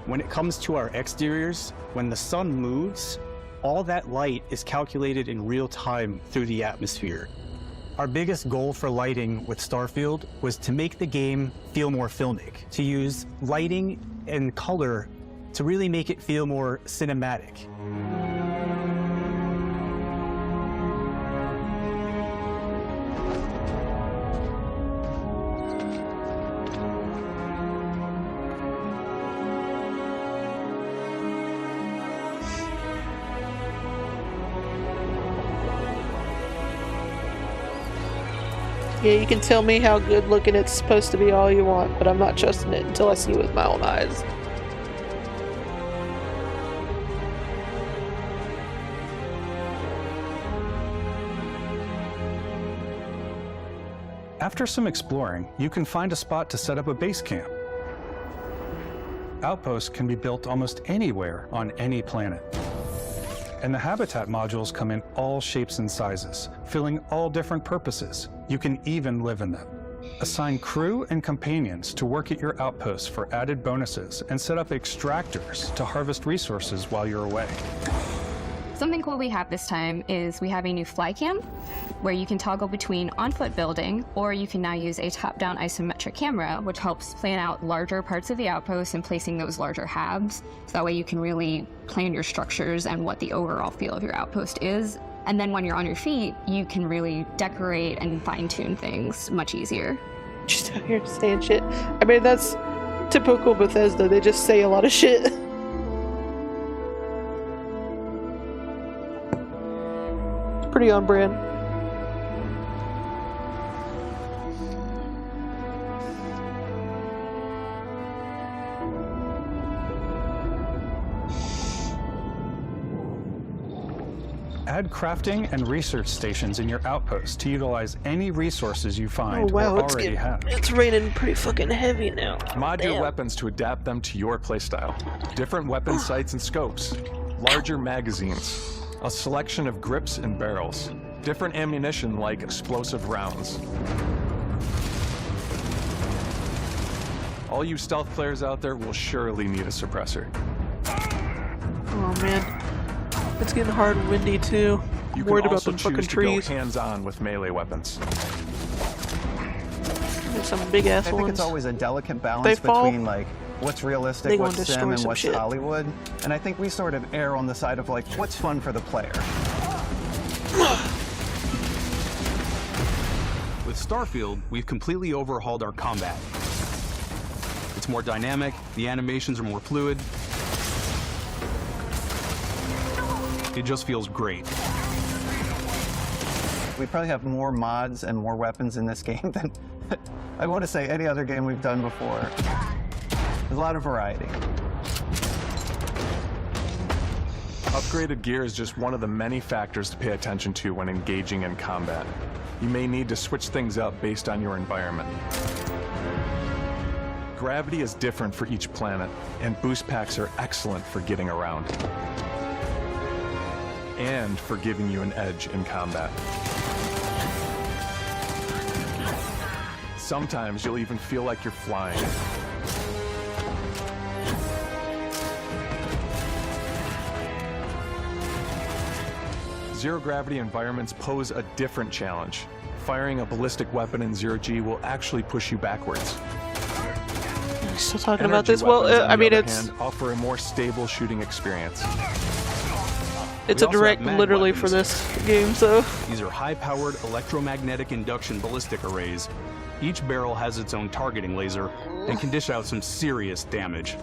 When it comes to our exteriors, when the sun moves, all that light is calculated in real time through the atmosphere. Our biggest goal for lighting with Starfield was to make the game feel more filmic, to use lighting and color to really make it feel more cinematic. Yeah, you can tell me how good looking it's supposed to be all you want, but I'm not trusting it until I see it with my own eyes. After some exploring, you can find a spot to set up a base camp. Outposts can be built almost anywhere on any planet. And the habitat modules come in all shapes and sizes, filling all different purposes. You can even live in them. Assign crew and companions to work at your outposts for added bonuses and set up extractors to harvest resources while you're away. Something cool we have this time is we have a new fly cam where you can toggle between on-foot building, or you can now use a top-down isometric camera, which helps plan out larger parts of the outpost and placing those larger halves. So that way you can really plan your structures and what the overall feel of your outpost is. And then when you're on your feet, you can really decorate and fine-tune things much easier. Just out here saying shit. I mean, that's typical Bethesda. They just say a lot of shit. Pretty on brand. Add crafting and research stations in your outpost to utilize any resources you find or already have. It's raining pretty fucking heavy now. Mod your weapons to adapt them to your playstyle. Different weapon sights and scopes, larger magazines, a selection of grips and barrels, different ammunition like explosive rounds. All you stealth players out there will surely need a suppressor. Oh man. It's getting hard and windy too. You I'm worried can about also them fucking choose to trees. go hands-on with melee weapons. There's some big ass I ones. think it's always a delicate They balance fall, between like what's they realistic, gonna what's destroy sim, and some what's shit. Hollywood. And I think we sort of err on the side of like what's fun for the player. With Starfield, we've completely overhauled our combat. It's more dynamic, the animations are more fluid. It just feels great. We probably have more mods and more weapons in this game than I want to say any other game we've done before. There's a lot of variety. Upgraded gear is just one of the many factors to pay attention to when engaging in combat. You may need to switch things up based on your environment. Gravity is different for each planet, and boost packs are excellent for getting around. And for giving you an edge in combat. Sometimes you'll even feel like you're flying. Zero-gravity environments pose a different challenge. Firing a ballistic weapon in zero-G will actually push you backwards. Still talking Energy about this? Well, weapons, on I the mean, other it's... hand, offer a more stable shooting experience. It's We a also direct have mag literally weapons. for this game, so. These are high-powered electromagnetic induction ballistic arrays. Each barrel has its own targeting laser and can dish out some serious damage.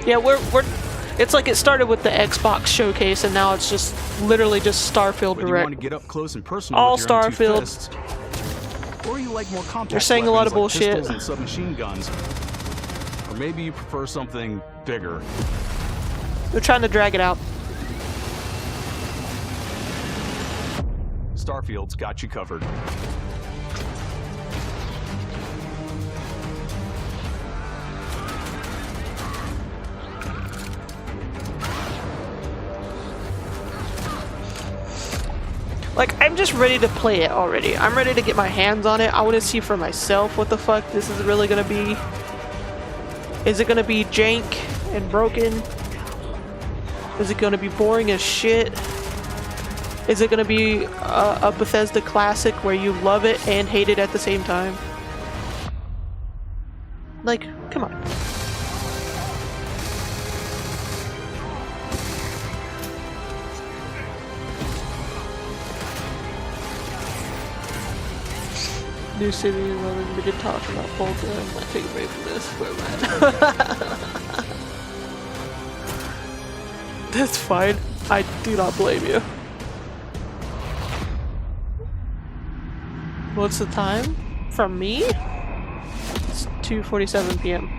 Yeah, we're it's like it started with the Xbox showcase and now it's just literally just Starfield Whether you Direct. want to get up close and personal All with your own two Starfield. fists, or you like more compact They're saying a lot of weapons like bullshit. pistols and submachine guns, or maybe you prefer something bigger. They're trying to drag it out. Starfield's got you covered. Like, I'm just ready to play it already. I'm ready to get my hands on it. I want to see for myself what the fuck this is really gonna be. Is it gonna be jank and broken? Is it gonna be boring as shit? Is it gonna be a Bethesda classic where you love it and hate it at the same time? Like, come on. New city, well, we did talk about Volta. I might take a break from this. Where am I? That's fine. I do not blame you. What's the time? From me? It's 2:47 p.m.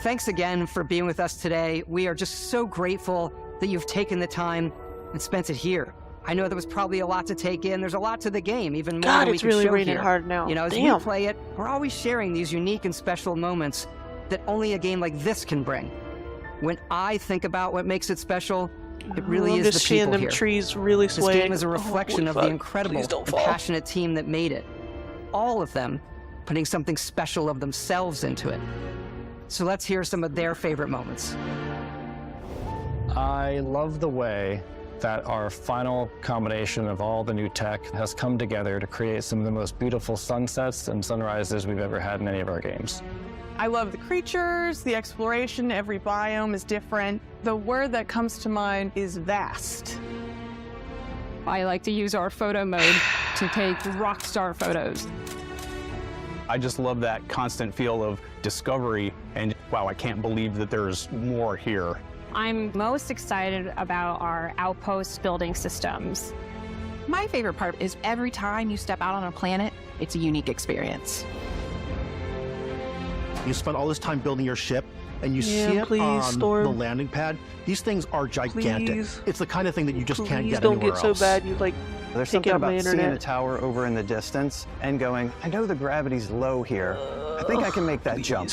Thanks again for being with us today. We are just so grateful that you've taken the time and spent it here. I know there was probably a lot to take in. There's a lot to the game, even more God, than we it's could really show raining here. hard now. You know, as Damn. we play it, we're always sharing these unique and special moments that only a game like this can bring. When I think about what makes it special, it really I'm is just the seeing people them here. trees really This swaying. game is a reflection Oh, of the fuck. incredible Please don't and fall. passionate team that made it. All of them putting something special of themselves into it. So let's hear some of their favorite moments. I love the way that our final combination of all the new tech has come together to create some of the most beautiful sunsets and sunrises we've ever had in any of our games. I love the creatures, the exploration, every biome is different. The word that comes to mind is vast. I like to use our photo mode to take rockstar photos. I just love that constant feel of discovery and wow, I can't believe that there's more here. I'm most excited about our outpost building systems. My favorite part is every time you step out on a planet, it's a unique experience. You spend all this time building your ship, and you see it please, on Storm. the landing pad. These things are gigantic. Please. It's the kind of thing that you just can't Please get don't anywhere get so else. bad you like There's take something out my about seeing a internet. tower over in the distance and going, I know the gravity's low here. I think I can make that jump.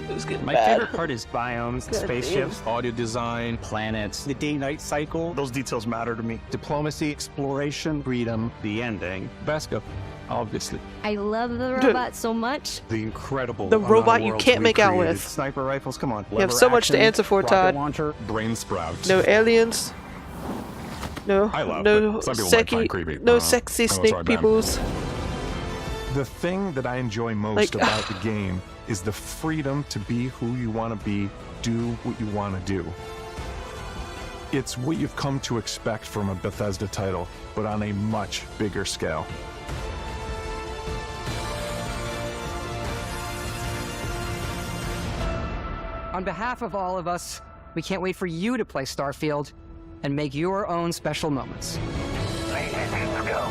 It was getting My bad. favorite part is biomes, God spaceships, Audio design, planets. The day-night cycle, those details matter to me. Diplomacy, exploration, freedom, the ending. Vasco, obviously. I love the robot so much. The incredible The amount of robot you worlds can't we make out created. with. Sniper rifles, come on. You have so much to answer for, rocket Todd. launcher, brain sprouts. No aliens. No. I love, no but some people might find sexy. creepy. No I don't know. sexy I'm sorry, snake man. peoples. The thing that I enjoy most Like- about the game is the freedom to be who you want to be, do what you want to do. It's what you've come to expect from a Bethesda title, but on a much bigger scale. On behalf of all of us, we can't wait for you to play Starfield and make your own special moments. Space engines go.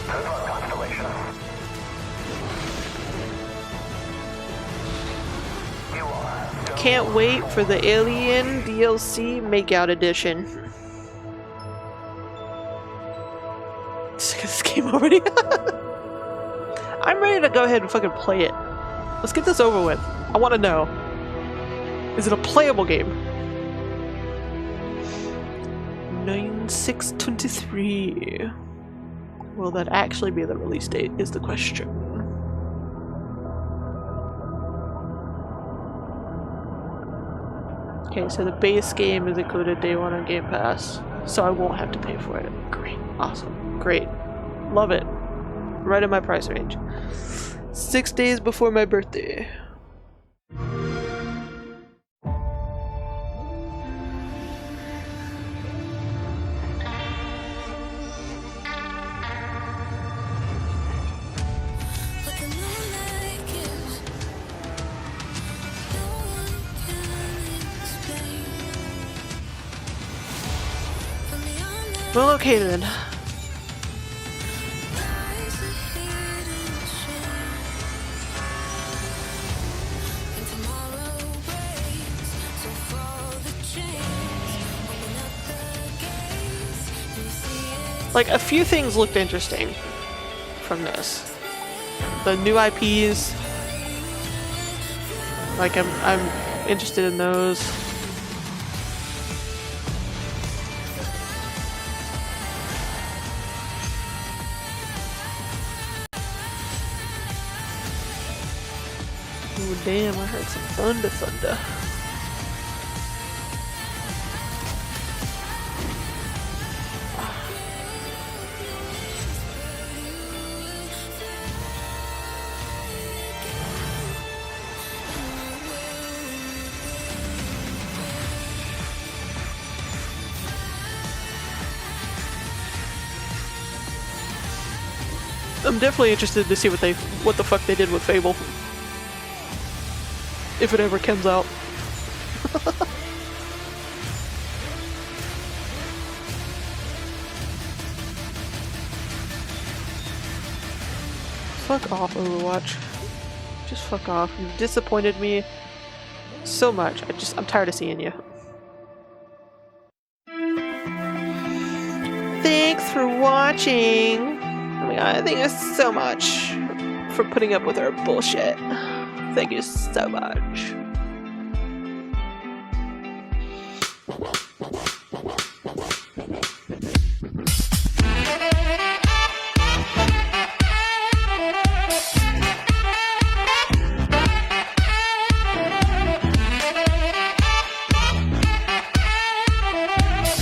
Good luck, Constellation. You are go. Can't wait for the Alien DLC Makeout Edition. Sick of this game already. I'm ready to go ahead and fucking play it. Let's get this over with. I want to know. Is it a playable game? 9/6/23. Will that actually be the release date is the question. Okay, so the base game is included day one on Game Pass, so I won't have to pay for it. Great. Awesome. Great. Love it. Right in my price range. 6 days before my birthday. Well, okay then. Like, a few things looked interesting from this. The new IPs, like I'm interested in those. Oh damn, I heard some thunder. I'm definitely interested to see what the fuck they did with Fable. If it ever comes out. Fuck off, Overwatch. Just fuck off. You've disappointed me so much. I'm tired of seeing you. Thanks for watching. Oh my god, thank you so much for putting up with our bullshit. Thank you so much.